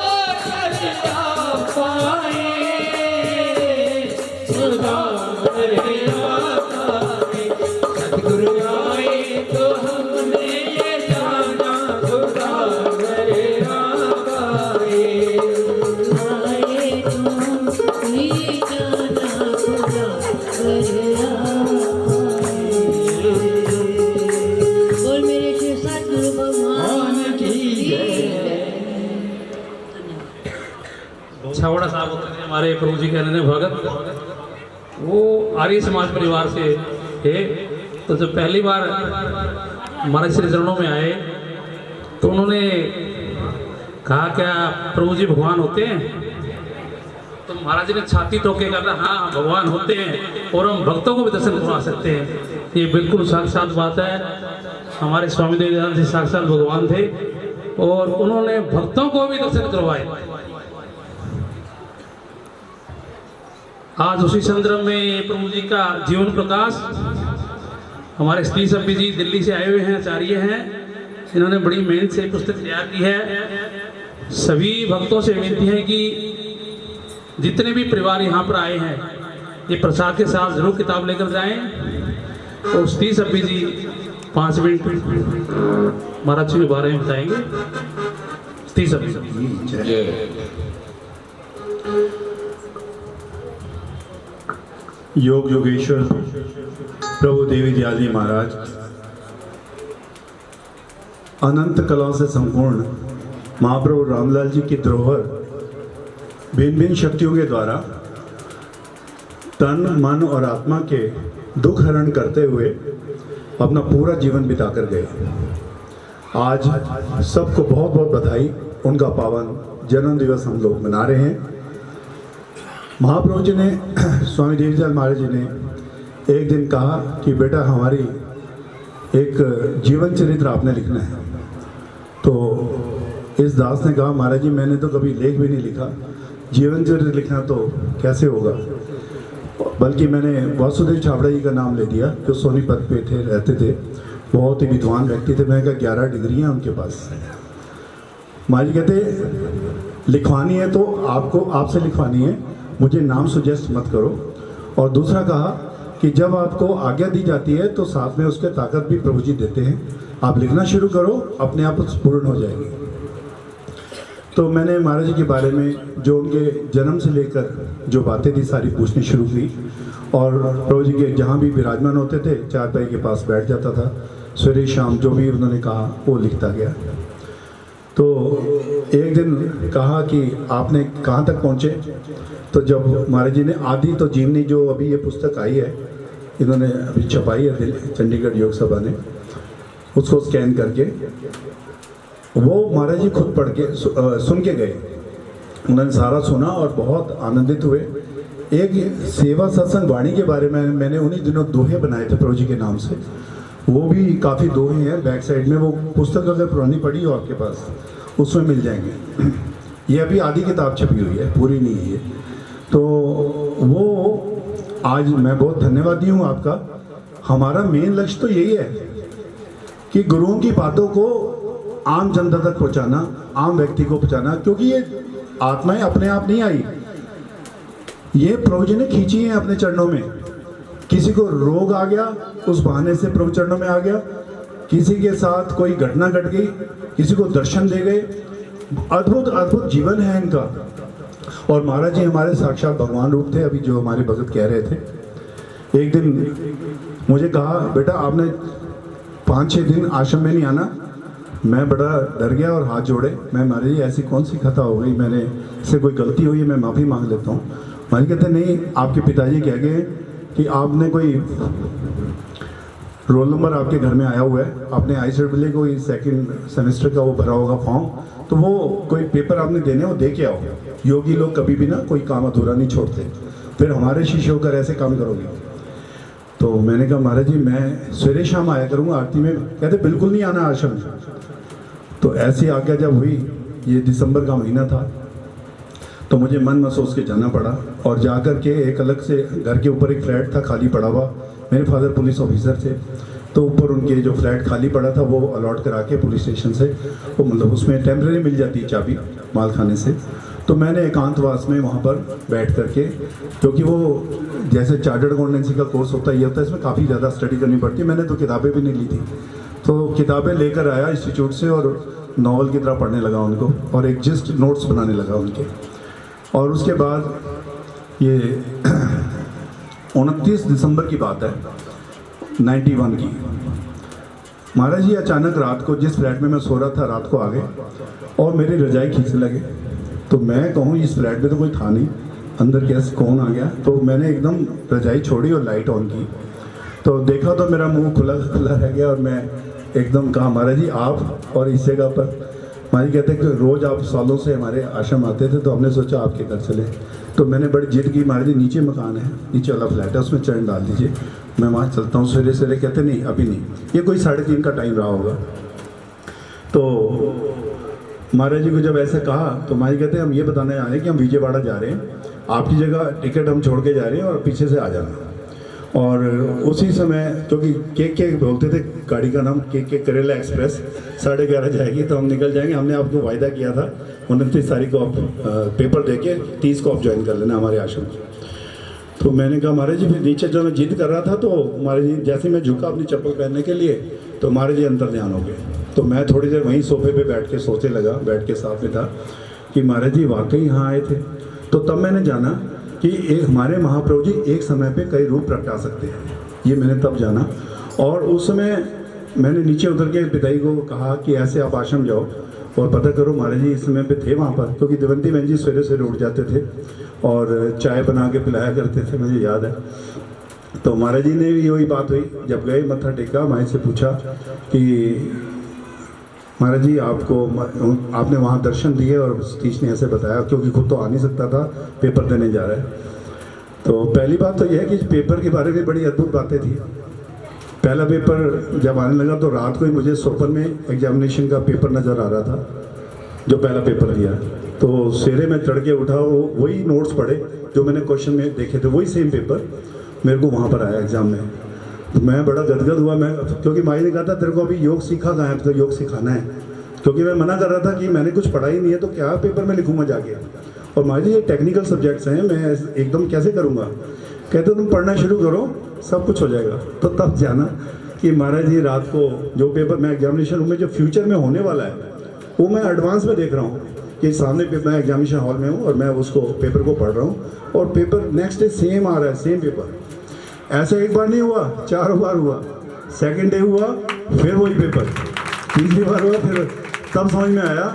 [SPEAKER 2] घर आ पाए, खुदा घर आ पाए, सतगुरु आए तो हमने ये जाना, खुदा घर आ पाए।
[SPEAKER 5] आए तुम ही जाना खुदा करेगा। बोल मेरे शिव सतगुरु भगवान की
[SPEAKER 3] छावड़ा साहब होते थे हमारे प्रभु जी के अनन्य भगत, वो आर्य समाज परिवार से थे। तो जब पहली बार हमारे श्री चरणों में आए तो उन्होंने कहा क्या प्रभु जी भगवान होते हैं? तो महाराज जी ने छाती ठोके कहा हाँ भगवान होते हैं और हम भक्तों को भी दर्शन करवा सकते हैं। ये बिल्कुल साक्षात बात है। हमारे स्वामी देवदान जी साक्षात भगवान थे और उन्होंने भक्तों को भी दर्शन करवाए। आज उसी संदर्भ में प्रभु जी का जीवन प्रकाश हमारे श्री सभी जी दिल्ली से आए हुए हैं, आचार्य हैं। इन्होंने बड़ी मेहनत से पुस्तक तैयार की है। सभी भक्तों से विनती है कि जितने भी परिवार यहाँ पर आए हैं ये प्रसाद के साथ जरूर किताब लेकर जाएं। और श्री सभी जी 5 मिनट महाराज जी के बारे में बताएंगे। श्री सभी
[SPEAKER 6] योग योगेश्वर प्रभु देवी दयाल जी महाराज अनंत कलाओं से संपूर्ण महाप्रभु रामलाल जी की धरोहर भिन्न भिन्न शक्तियों के द्वारा तन मन और आत्मा के दुख हरण करते हुए अपना पूरा जीवन बिताकर गए। आज सबको बहुत बहुत बधाई, उनका पावन जन्म दिवस हम लोग मना रहे हैं। महाप्रभु जी ने स्वामी देवीलाल महाराज जी ने एक दिन कहा कि बेटा हमारी एक जीवन चरित्र आपने लिखना है। तो इस दास ने कहा महाराज जी मैंने तो कभी लेख भी नहीं लिखा, जीवन चरित्र लिखना तो कैसे होगा, बल्कि मैंने वासुदेव छाबड़ा जी का नाम ले दिया जो सोनीपत पे थे, रहते थे, बहुत ही विद्वान व्यक्ति थे। मैंने कहा 11 डिग्रियाँ उनके पास। महाराज जी कहते लिखवानी है तो आपसे लिखवानी है, मुझे नाम सुजेस्ट मत करो। और दूसरा कहा कि जब आपको आज्ञा दी जाती है तो साथ में उसके ताकत भी प्रभु जी देते हैं, आप लिखना शुरू करो, अपने आप पूर्ण हो जाएगी। तो मैंने महाराज जी के बारे में जो उनके जन्म से लेकर जो बातें थी सारी पूछनी शुरू की, और प्रभु जी के जहाँ भी विराजमान होते थे चारपाई के पास बैठ जाता था, सवेरे शाम जो भी उन्होंने कहा वो लिखता गया। तो एक दिन कहा कि आपने कहाँ तक पहुँचे, तो जब महाराज जी ने आदि तो जीवनी जो अभी ये पुस्तक आई है, इन्होंने अभी छपाई है चंडीगढ़ योग सभा ने, उसको स्कैन करके वो महाराज जी खुद पढ़ के सुन के गए। उन्होंने सारा सुना और बहुत आनंदित हुए। एक सेवा सत्संग वाणी के बारे में मैंने उन्हीं दिनों दोहे बनाए थे प्रभु जी के नाम से, वो भी काफ़ी दोहे हैं बैक साइड में, वो पुस्तक अगर पुरानी पड़ी हो आपके पास उसमें मिल जाएंगे। ये अभी आधी किताब छपी हुई है, पूरी नहीं है ये। तो वो आज मैं बहुत धन्यवादी हूँ आपका। हमारा मेन लक्ष्य तो यही है कि गुरुओं की बातों को आम जनता तक पहुँचाना, आम व्यक्ति को पहुँचाना, क्योंकि ये आत्माएं अपने आप नहीं आई, ये प्रभु जी ने खींची है अपने चरणों में। किसी को रोग आ गया उस बहाने से प्रभु चरणों में आ गया, किसी के साथ कोई घटना घट गई, किसी को दर्शन दे गए। अद्भुत अद्भुत जीवन है इनका। और महाराज जी हमारे साक्षात भगवान रूप थे। अभी जो हमारे भगत कह रहे थे, एक दिन मुझे कहा बेटा आपने 5-6 दिन आश्रम में नहीं आना। मैं बड़ा डर गया और हाथ जोड़े, मैं महाराज जी ऐसी कौन सी खता हो गई, मैंने इससे कोई गलती हुई है, मैं माफ़ी मांग लेता हूँ। महाराज कहते नहीं, आपके पिताजी कह गए कि आपने कोई रोल नंबर आपके घर में आया हुआ है, आपने ICET कोई 2nd सेमेस्टर का वो भरा होगा फॉर्म, तो वो कोई पेपर आपने देने वो दे के आओ। योगी लोग कभी भी ना कोई काम अधूरा नहीं छोड़ते, फिर हमारे शिष्य होकर ऐसे काम करोगे। तो मैंने कहा महाराज जी मैं सवेरे शाम आया करूँगा आरती में। कहते बिल्कुल नहीं आना आश्रम। तो ऐसी आज्ञा जब हुई, ये दिसंबर का महीना था, तो मुझे मन महसूस के जाना पड़ा। और जाकर के एक अलग से घर के ऊपर एक फ्लैट था खाली पड़ा हुआ, मेरे फादर पुलिस ऑफिसर थे, तो ऊपर उनके जो फ्लैट खाली पड़ा था वो अलॉट करा के पुलिस स्टेशन से, वो मतलब उसमें टेम्परेरी मिल जाती है चाबी माल खाने से। तो मैंने एकांतवास में वहाँ पर बैठ करके, क्योंकि वो जैसे चार्टर्ड अकाउंटेंसी का कोर्स होता है, ये होता है इसमें काफ़ी ज़्यादा स्टडी करनी पड़ती है। मैंने तो किताबें भी नहीं ली थी, तो किताबें लेकर आया इंस्टीट्यूट से और नॉवल की तरह पढ़ने लगा उनको, और एक जिस्ट नोट्स बनाने लगा उनके। और उसके बाद ये 29 दिसंबर की बात है 91 की। महाराज जी अचानक रात को, जिस फ्लैट में मैं सो रहा था, रात को आ गए और मेरी रजाई खींचने लगे। तो मैं कहूँ इस फ्लैट में तो कोई था नहीं, अंदर कैसे कौन आ गया। तो मैंने एकदम रजाई छोड़ी और लाइट ऑन की, तो देखा तो मेरा मुंह खुला खुला रह गया। और मैं एकदम कहा महाराज जी आप, और इस जगह पर महाराज कहते हैं कि रोज़ आप सालों से हमारे आश्रम आते थे, तो हमने सोचा आपके घर चले। तो मैंने बड़ी जिद की, महाराज जी नीचे मकान है, नीचे वाला फ्लैट है, उसमें चरण डाल दीजिए, मैं वहाँ चलता हूँ सवेरे सवेरे। कहते नहीं अभी नहीं, ये कोई 3:30 का टाइम रहा होगा। तो महाराज जी को जब ऐसे कहा तो महाराज कहते हैं हम ये बताने आ रहे हैं कि हम विजयवाड़ा जा रहे हैं, आपकी जगह टिकट हम छोड़ के जा रहे हैं और पीछे से आ जाना। और उसी समय क्योंकि के बोलते थे गाड़ी का नाम के करेला एक्सप्रेस, 11:30 जाएगी तो हम निकल जाएंगे। हमने आपको वायदा किया था 29 तारीख को आप पेपर देके 30 को आप ज्वाइन कर लेना हमारे आश्रम। तो मैंने कहा महाराज जी, फिर नीचे जो मैं जिद कर रहा था, तो महाराज जी जैसे मैं झुका अपनी चप्पल पहनने के लिए, तो महाराज जी अंतर ध्यान हो गए। तो मैं थोड़ी देर वहीं सोफे पे बैठ के सोचने लगा, बैठ के साथ में था कि महाराज जी वाकई यहाँ आए थे। तो तब मैंने जाना कि एक हमारे महाप्रभु जी एक समय पे कई रूप प्रगटा सकते हैं, ये मैंने तब जाना। और उस समय मैंने नीचे उतर के पिताजी को कहा कि ऐसे आप आश्रम जाओ, और पता करो महाराज जी इस समय पे थे वहाँ पर, क्योंकि देवंती बहन जी सवेरे सवेरे उठ जाते थे और चाय बना के पिलाया करते थे, मुझे याद है। तो महाराज जी ने भी वही बात हुई, जब गए मत्था टेका, माई से पूछा कि महाराज जी आपने वहाँ दर्शन दिए और सतीश ने ऐसे बताया, क्योंकि खुद तो आ नहीं सकता था, पेपर देने जा रहा है। तो पहली बात तो यह है कि पेपर के बारे में बड़ी अद्भुत बातें थी। पहला पेपर जब आने लगा तो रात को ही मुझे स्वप्न में एग्जामिनेशन का पेपर नज़र आ रहा था, जो पहला पेपर दिया। तो सवेरे में चढ़ के उठा, वही नोट्स पढ़े जो मैंने क्वेश्चन में देखे थे, वही सेम पेपर मेरे को वहाँ पर आया एग्ज़ाम में। तो मैं बड़ा गदगद हुआ, मैं क्योंकि माई ने कहा था तेरे को अभी योग सीखा कहाँ है, तो योग सिखाना है, क्योंकि मैं मना कर रहा था कि मैंने कुछ पढ़ा ही नहीं है तो क्या पेपर में लिखूँगा जाके। और माई जी ये टेक्निकल सब्जेक्ट्स हैं, मैं एकदम कैसे करूँगा। कहते तुम पढ़ना शुरू करो सब कुछ हो जाएगा। तो तब जाना कि महाराज जी रात को जो पेपर मैं एग्जामिनेशन रूम में जो फ्यूचर में होने वाला है वो मैं एडवांस में देख रहा हूँ कि सामने मैं एग्जामिनेशन हॉल में हूँ और मैं उसको पेपर को पढ़ रहा हूँ और पेपर नेक्स्ट डे सेम आ रहा है, सेम पेपर। ऐसा एक बार नहीं हुआ, 4 बार हुआ। सेकेंड डे हुआ फिर वही पेपर, तीसरी बार हुआ, फिर तब समझ में आया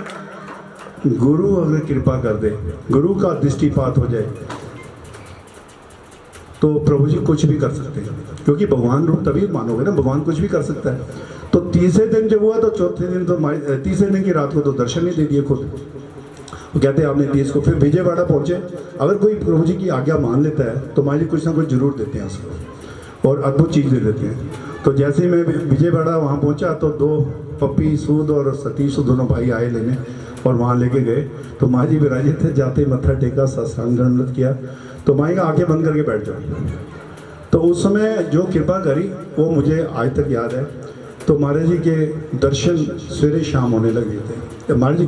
[SPEAKER 6] गुरु अगर कृपा कर दे, गुरु का दृष्टिपात हो जाए तो प्रभु जी कुछ भी कर सकते हैं, क्योंकि भगवान रूप तभी मानोगे ना, भगवान कुछ भी कर सकता है। तो तीसरे दिन जब हुआ तो चौथे दिन तो तीसरे दिन की रात को तो दर्शन ही दे दिए खुद। वो कहते हैं आपने 30 को, फिर विजयवाड़ा पहुँचे। अगर कोई प्रभु जी की आज्ञा मान लेता है तो माँ जी कुछ ना कुछ जरूर देते हैं उसको और अद्भुत चीज़ दे देते हैं। तो जैसे ही मैं विजयवाड़ा वहाँ पहुँचा तो 2 पप्पी सूद और सतीश दोनों भाई आए लेने और वहाँ लेके गए। तो माँ जी विराजित थे, जाते ही मत्था टेका, सत्संग दंडवत किया। तो माँ का आंखें बंद करके बैठ जाओ। तो उस समय जो कृपा करी वो मुझे आज तक याद है। तो महाराज जी के दर्शन सवेरे शाम होने लगे थे। महाराज जी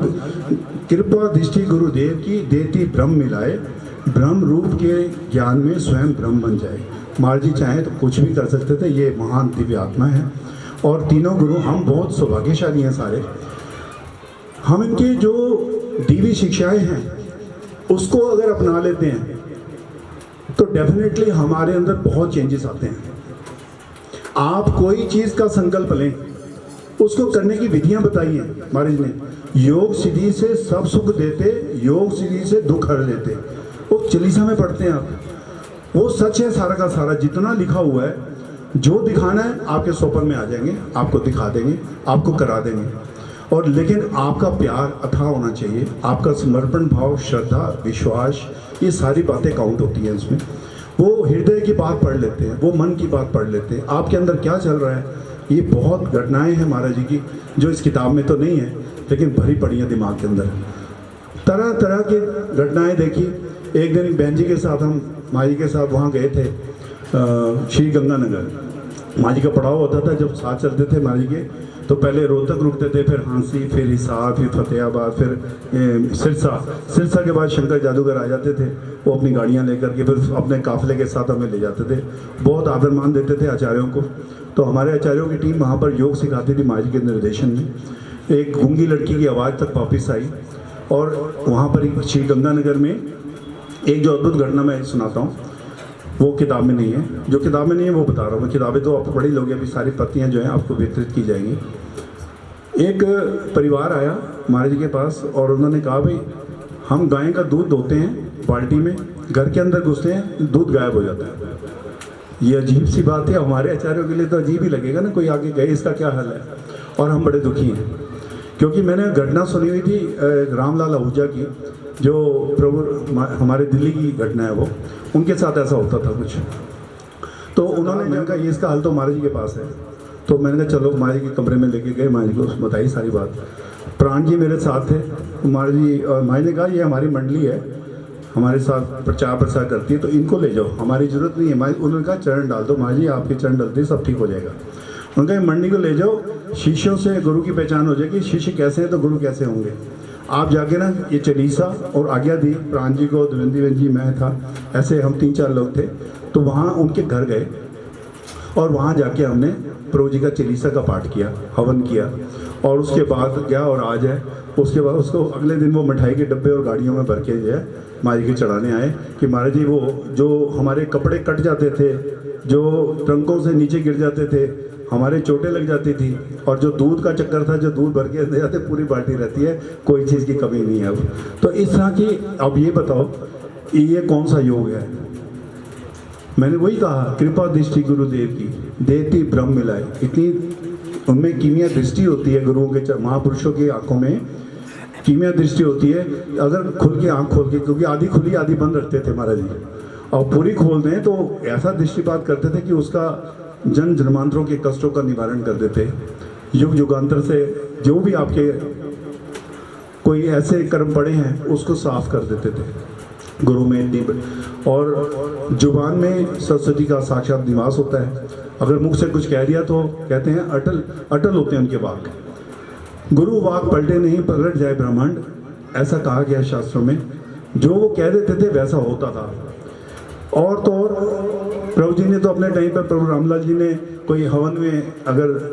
[SPEAKER 6] कृपा दृष्टि गुरुदेव की देती ब्रह्म मिलाए, ब्रह्म रूप के ज्ञान में स्वयं ब्रह्म बन जाए। महाराज जी चाहे तो कुछ भी कर सकते थे, ये महान दिव्य आत्मा है। और तीनों गुरु हम बहुत सौभाग्यशाली हैं सारे। हम इनकी जो दिव्य शिक्षाएं हैं उसको अगर अपना लेते हैं तो डेफिनेटली हमारे अंदर बहुत चेंजेस आते हैं। आप कोई चीज़ का संकल्प लें, उसको करने की विधियां बताई हैं महाराज ने। योग सिद्धि से सब सुख देते, योग सिद्धि से दुख हर लेते। वो चालीसा में पढ़ते हैं आप, वो सच है सारा का सारा, जितना लिखा हुआ है। जो दिखाना है आपके स्वप्न में आ जाएंगे, आपको दिखा देंगे, आपको करा देंगे। और लेकिन आपका प्यार अथाह होना चाहिए, आपका समर्पण भाव, श्रद्धा, विश्वास, ये सारी बातें काउंट होती हैं इसमें। वो हृदय की बात पढ़ लेते हैं, वो मन की बात पढ़ लेते हैं, आपके अंदर क्या चल रहा है। ये बहुत घटनाएं हैं महाराज जी की जो इस किताब में तो नहीं है, लेकिन भरी पड़ी हैं दिमाग के अंदर। तरह तरह की घटनाएं देखी। एक दिन बहन जी के साथ, हम माँ जी के साथ वहाँ गए थे श्री गंगानगर। माँ जी का पड़ाव होता था जब साथ चलते थे माँ जी के, तो पहले रोहतक रुकते थे, फिर हांसी, फिर हिसार, फिर फतेहाबाद, फिर सिरसा के बाद शंकर जादूगर आ जाते थे। वो अपनी गाड़ियाँ लेकर के फिर अपने काफिले के साथ हमें ले जाते थे। बहुत आदर मान देते थे आचार्यों को। तो हमारे आचार्यों की टीम वहाँ पर योग सिखाती थी माँ जी के निर्देशन में। एक गूंगी लड़की की आवाज़ तक वापिस आई। और वहाँ पर श्री गंगानगर में एक जो अद्भुत घटना मैं सुनाता हूँ, वो किताब में नहीं है। जो किताब में नहीं है वो बता रहा हूँ मैं। किताबें तो आप पढ़ी लोगे, अभी सारी प्रतियाँ जो हैं आपको वितरित की जाएंगी। एक परिवार आया महाराज जी के पास और उन्होंने कहा भाई हम गाय का दूध धोते हैं बाल्टी में, घर के अंदर घुसते हैं, दूध गायब हो जाता है। ये अजीब सी बात है, हमारे आचार्यों के लिए तो अजीब ही लगेगा ना, कोई आगे गए इसका क्या हल है। और हम बड़े दुखी हैं क्योंकि मैंने घटना सुनी हुई थी रामलाल आहूजा की, जो प्रभु हमारे दिल्ली की घटना है, वो उनके साथ ऐसा होता था कुछ। तो उन्होंने, मैंने कहा ये इसका हल तो महाराज जी के पास है। तो मैंने कहा चलो महाराज जी के कमरे में लेके गए, महाराज जी को बताई सारी बात। प्राण जी मेरे साथ थे, महाराज जी, और महाराज ने कहा ये हमारी मंडली है, हमारे साथ प्रचार प्रसार करती है, तो इनको ले जाओ, हमारी ज़रूरत नहीं है। उन्होंने कहा चरण डाल दो महाराज जी, आपके चरण डालते सब ठीक हो जाएगा। उनका मंडली को ले जाओ, शिष्यों से गुरु की पहचान हो जाएगी, शिष्य कैसे हैं तो गुरु कैसे होंगे। आप जाके ना ये चालीसा और आज्ञा दी प्राण जी को, देवेंद्र बहन जी, मैं था, ऐसे हम 3-4 लोग थे। तो वहाँ उनके घर गए और वहाँ जाके हमने प्रभु जी का चालीसा का पाठ किया, हवन किया। और उसके बाद गया और आज है, उसके बाद उसको अगले दिन वो मिठाई के डब्बे और गाड़ियों में भर के जो है महाराज के चढ़ाने आए कि महाराज जी वो जो हमारे कपड़े कट जाते थे, जो ट्रंकों से नीचे गिर जाते थे, हमारे चोटें लग जाती थी, और जो दूध का चक्कर था, जो दूध भर के अंदर जाते पूरी बाल्टी रहती है, कोई चीज़ की कमी नहीं है अब। तो इस तरह की, अब ये बताओ ये कौन सा योग है? मैंने वही कहा, कृपा दृष्टि गुरुदेव की देती ब्रह्म मिलाए। इतनी उनमें कीमिया दृष्टि होती है, गुरुओं के महापुरुषों की आंखों में कीमिया दृष्टि होती है। अगर खुल के आंख खोल के, क्योंकि आधी खुली आधी बंद रखते थे महाराज जी, और पूरी खोल दें तो ऐसा दृष्टिपात करते थे कि उसका जन जन्मांतरों के कष्टों का निवारण कर देते। युग युगांतर से जो भी आपके कोई ऐसे कर्म पड़े हैं उसको साफ कर देते थे गुरु में इतनी। और जुबान में सरस्वती का साक्षात निवास होता है। अगर मुख से कुछ कह दिया तो कहते हैं अटल अटल होते हैं उनके वाक। गुरु वाक पलटे नहीं, पलट जाए ब्रह्मांड, ऐसा कहा गया शास्त्रों में। जो वो कह देते थे वैसा होता था। और तो और प्रभु जी ने तो अपने टाइम पर, प्रभु रामलाल जी ने कोई हवन में अगर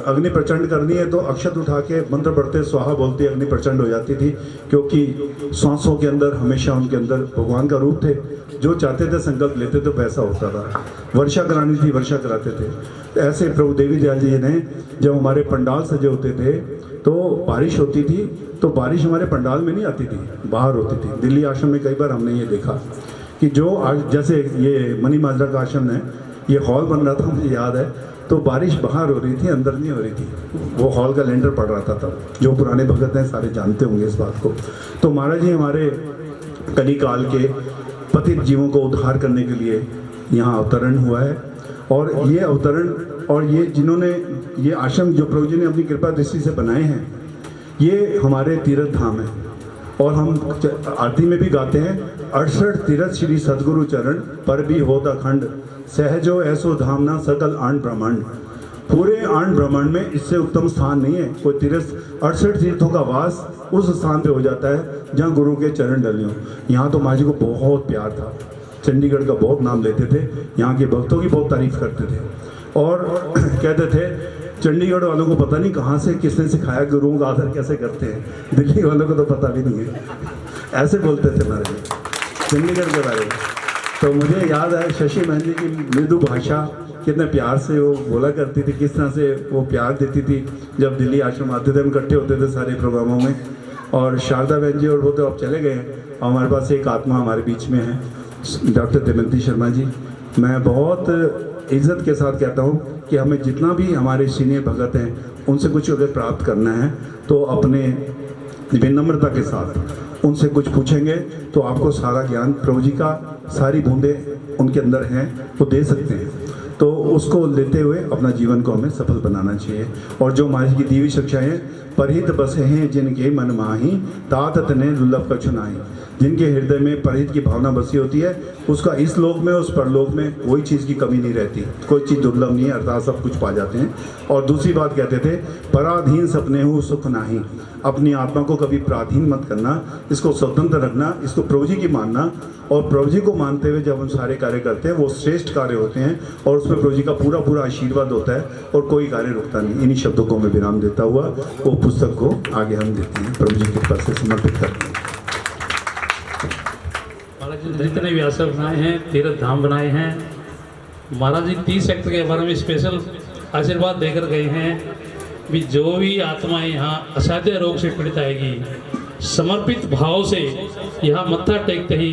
[SPEAKER 6] अग्नि प्रचंड करनी है तो अक्षत उठा के मंत्र पढ़ते, स्वाहा बोलते, अग्नि प्रचंड हो जाती थी, क्योंकि सांसों के अंदर हमेशा उनके अंदर भगवान का रूप थे। जो चाहते थे संकल्प लेते तो वैसा होता था। वर्षा करानी थी, वर्षा कराते थे। ऐसे प्रभु देवी दयाल जी ने जब हमारे पंडाल सजे होते थे तो बारिश होती थी, तो बारिश हमारे पंडाल में नहीं आती थी, बाहर होती थी। दिल्ली आश्रम में कई बार हमने ये देखा कि जो जैसे ये मनी माजरा का आश्रम है, ये हॉल बन रहा था, मुझे याद है, तो बारिश बाहर हो रही थी, अंदर नहीं हो रही थी। वो हॉल का लेंटर पड़ रहा था तब। जो पुराने भगत हैं सारे जानते होंगे इस बात को। तो महाराज जी हमारे कलिकाल के पतित जीवों को उद्धार करने के लिए यहाँ अवतरण हुआ है। और ये अवतरण और ये जिन्होंने ये आश्रम जो प्रभु जी ने अपनी कृपा दृष्टि से बनाए हैं, ये हमारे तीर्थ धाम है। और हम आरती में भी गाते हैं, 68 तीर्थ श्री सदगुरु चरण पर भी होता खंड, सहजो ऐसो धाम ना सकल आंड ब्रह्मांड। पूरे आंड ब्रह्मांड में इससे उत्तम स्थान नहीं है कोई तीर्थ। 68 तीर्थों का वास उस स्थान पे हो जाता है जहाँ गुरु के चरण डले हों। यहाँ तो माँ जी को बहुत प्यार था, चंडीगढ़ का बहुत नाम लेते थे, यहाँ के भक्तों की बहुत तारीफ करते थे। और कहते थे चंडीगढ़ वालों को पता नहीं कहाँ से किसने सिखाया गुरुओं का आदर कैसे करते हैं, दिल्ली वालों को तो पता भी नहीं है। ऐसे बोलते थे हमारे चंडीगढ़ के बारे में। तो मुझे याद है शशि महन जी की मृदु भाषा, कितने प्यार से वो बोला करती थी, किस तरह से वो प्यार देती थी। जब दिल्ली आश्रम आते थे हम इकट्ठे होते थे सारे प्रोग्रामों में। और शारदा बहन जी और वो तो अब चले गए हैं, हमारे पास एक आत्मा हमारे बीच में है, डॉक्टर दमयंती शर्मा जी। मैं बहुत इज्जत के साथ कहता हूँ कि हमें जितना भी हमारे सीनियर भगत हैं उनसे कुछ अगर प्राप्त करना है तो अपने विनम्रता के साथ उनसे कुछ पूछेंगे तो आपको सारा ज्ञान प्रभु जी का, सारी बूंदें उनके अंदर हैं, वो दे सकते हैं। तो उसको लेते हुए अपना जीवन को हमें सफल बनाना चाहिए। और जो महाराज की दीवी शिक्षाएँ, परहित बसे हैं जिनके मन माही, तात तने दुर्लभ कछु नाही। जिनके हृदय में परहित की भावना बसी होती है, उसका इस लोक में उस परलोक में कोई चीज़ की कमी नहीं रहती, कोई चीज़ दुर्लभ नहीं है, अर्थात सब कुछ पा जाते हैं। और दूसरी बात कहते थे, पराधीन सपने हो सुख नाही। अपनी आत्मा को कभी पराधीन मत करना, इसको स्वतंत्र रखना, इसको प्रभु जी की मानना। और प्रभु जी को मानते हुए जब हम सारे कार्य करते हैं वो श्रेष्ठ कार्य होते हैं, और उसमें प्रभु जी का पूरा पूरा आशीर्वाद होता है और कोई कार्य रुकता नहीं। इन्हीं शब्दों को मैं विराम देता हुआ वो पुस्तक को आगे हम देते हैं, प्रभु जी के पास से समर्पित करते हैं।
[SPEAKER 3] महाराज जी जितने भी आश्रम बनाए हैं, तीर्थ धाम बनाए हैं, महाराज जी 30 सेक्टर के बारे में स्पेशल आशीर्वाद देकर गए हैं भी जो भी आत्माएं यहाँ असाध्य रोग से पीड़ित आएगी, समर्पित भाव से यहाँ मत्था टेकते ही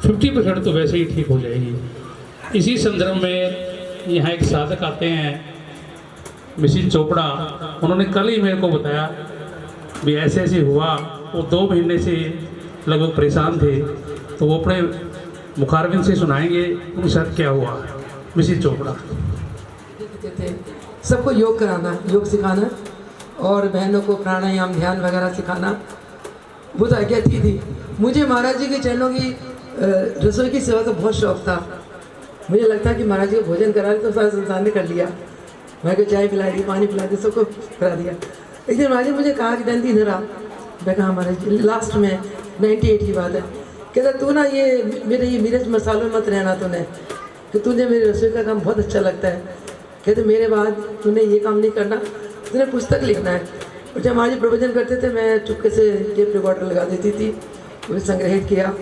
[SPEAKER 3] 50% तो वैसे ही ठीक हो जाएगी। इसी संदर्भ में यहाँ एक साधक आते हैं मिसिज चोपड़ा, उन्होंने कल ही मेरे को बताया भी ऐसे ऐसे हुआ। वो 2 महीने से लगभग परेशान थे, तो वो अपने मुखारबिन से सुनाएंगे उनके साथ क्या हुआ। मिसिज चोपड़ा
[SPEAKER 1] थे सबको योग कराना, योग सिखाना और बहनों को प्राणायाम ध्यान वगैरह सिखाना बहुत आज्ञा थी। मुझे महाराज जी के चरणों की रसोई की सेवा का बहुत शौक था। मुझे लगता कि महाराज जी को भोजन करा तो सारा संसार ने कर लिया। मैं को चाय पिला दी, पानी पिला दी, सबको करा दिया। एक दिन महाराज जी मुझे कहा कि दंती इधर आ। मैं कहा महाराज जी, लास्ट में 98 की बात है, कहता तू ना ये मिर्च मसालों में मत रहना तूने, कि तुझे मेरी रसोई का काम बहुत अच्छा लगता है। कहते मेरे बाद तूने ये काम नहीं करना, तूने पुस्तक लिखना है। और जब महाराज जी प्रवचन करते थे मैं चुपके से टेप रिकॉर्डर लगा देती थी, उसे संग्रहित किया।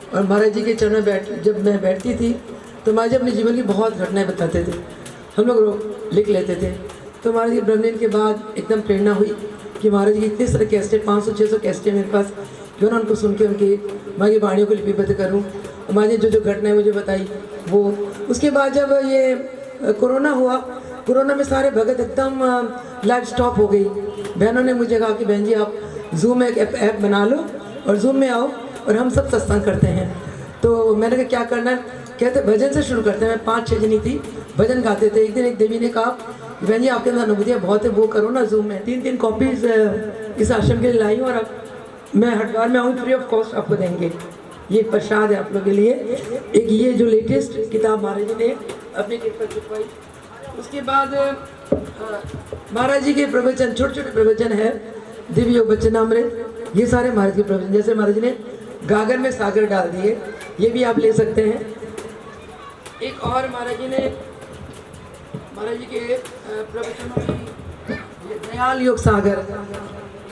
[SPEAKER 1] और महाराज जी के चरण में जब मैं बैठती थी तो महाराज जी अपने जीवन की बहुत घटनाएं बताते थे। हम लोग लिख लेते थे। तो महाराज जी ब्रह्मलीन के बाद एकदम प्रेरणा हुई कि महाराज जी इतने सारे कैसेट 500-600 कैसेट मेरे पास, क्यों ना उनको सुन के उनकी माँ की वाणियों को लिपिबद्ध करूँ। माँ जी जो घटनाएं मुझे बताई वो। उसके बाद जब ये कोरोना हुआ, कोरोना में सारे भगत एकदम लाइव स्टॉप हो गई। बहनों ने मुझे कहा कि बहन जी आप जूम एक ऐप बना लो और जूम में आओ और हम सब सत्संग करते हैं। तो मैंने कहा क्या करना है, कहते भजन से शुरू करते हैं। मैं 5-6 जनी थी, भजन गाते थे। एक दिन एक देवी ने कहा बहन जी आपके अंदर अनुभूतियाँ बहुत है, वो करो ना जूम में। 3 कॉपीज इस आश्रम के लिए लाई हूँ और अब मैं हरिद्वार में आऊँ फ्री ऑफ कॉस्ट आपको देंगे। ये प्रसाद है आप लोगों के लिए। एक ये जो लेटेस्ट किताब महाराज जी ने अपने टेप पर छुपवाई। उसके बाद महाराज जी के प्रवचन, छोटे छोटे प्रवचन है, दिव्य योग बचनामृत, ये सारे महाराज के प्रवचन। जैसे महाराज जी ने गागर में सागर डाल दिए, ये भी आप ले सकते हैं। एक और महाराज जी ने महाराज जी के प्रवचनों की दयाल योग सागर,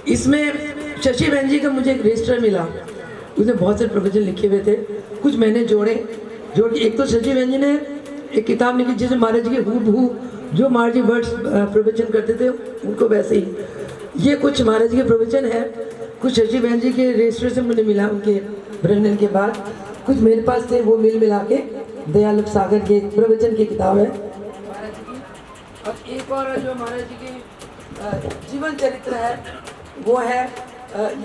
[SPEAKER 1] इसमें शशि बहन जी का मुझे एक रजिस्टर मिला, उसने बहुत से प्रवचन लिखे हुए थे, कुछ मैंने जोड़ के एक तो शशि बहन जी ने एक किताब लिखी जिसमें महाराज जी के हूबहू जो महाराज जी वर्ड्स प्रवचन करते थे उनको वैसे ही। ये कुछ महाराज जी के प्रवचन है, कुछ शशि बहन जी के रजिस्टर से मुझे मिला उनके ब्रह्मलीन के बाद, कुछ मेरे पास थे, वो मिला के दयाल सागर के प्रवचन की किताब है। और एक और जो महाराज जी के जीवन चरित्र है वो है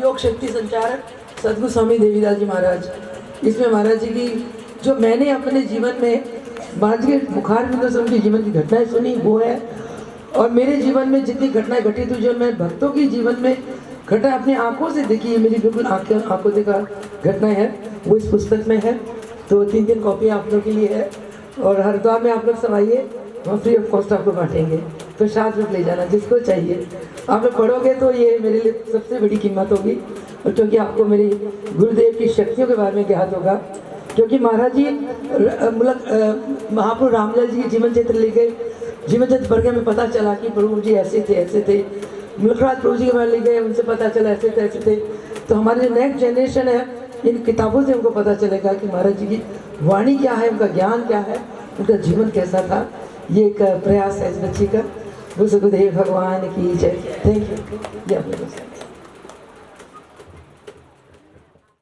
[SPEAKER 1] योग शक्ति संचारक सद्गुरु स्वामी देवीदास जी महाराज। इसमें महाराज जी की जो मैंने अपने जीवन में महाराज जी के मुखार बिंदु से उनके जीवन की घटनाएं सुनी वो है, और मेरे जीवन में जितनी घटनाएं घटित हुई जो मैं भक्तों के जीवन में घटना अपनी आंखों से देखी है, मेरी बिल्कुल आंखों देखा घटनाएं है, वो इस पुस्तक में है। तो 3 कॉपी आप लोग के लिए है और हरिद्वार में आप लोग सब आइए, वहाँ फ्री ऑफ कॉस्ट आपको बांटेंगे। तो 7 रुपये ले जाना जिसको चाहिए। आप लोग पढ़ोगे तो ये मेरे लिए सबसे बड़ी कीमत होगी, और क्योंकि आपको मेरी गुरुदेव की शक्तियों के बारे में ज्ञात होगा। क्योंकि महाराज जी महाप्रभु रामलाल जी के जीवन चरित्र लिखे, जीवन चरित्र पढ़ के हमें पता चला कि प्रभु जी ऐसे थे। मुलखराज प्रभु जी के बारे लिखे, उनसे पता चला ऐसे थे। तो हमारे जो नेक्स्ट जनरेशन है, इन किताबों से उनको पता चलेगा कि महाराज जी की वाणी क्या है, उनका ज्ञान क्या है, उनका जीवन कैसा था। ये एक प्रयास है इस बच्ची का। गुरुदेव भगवान की जय। Thank you.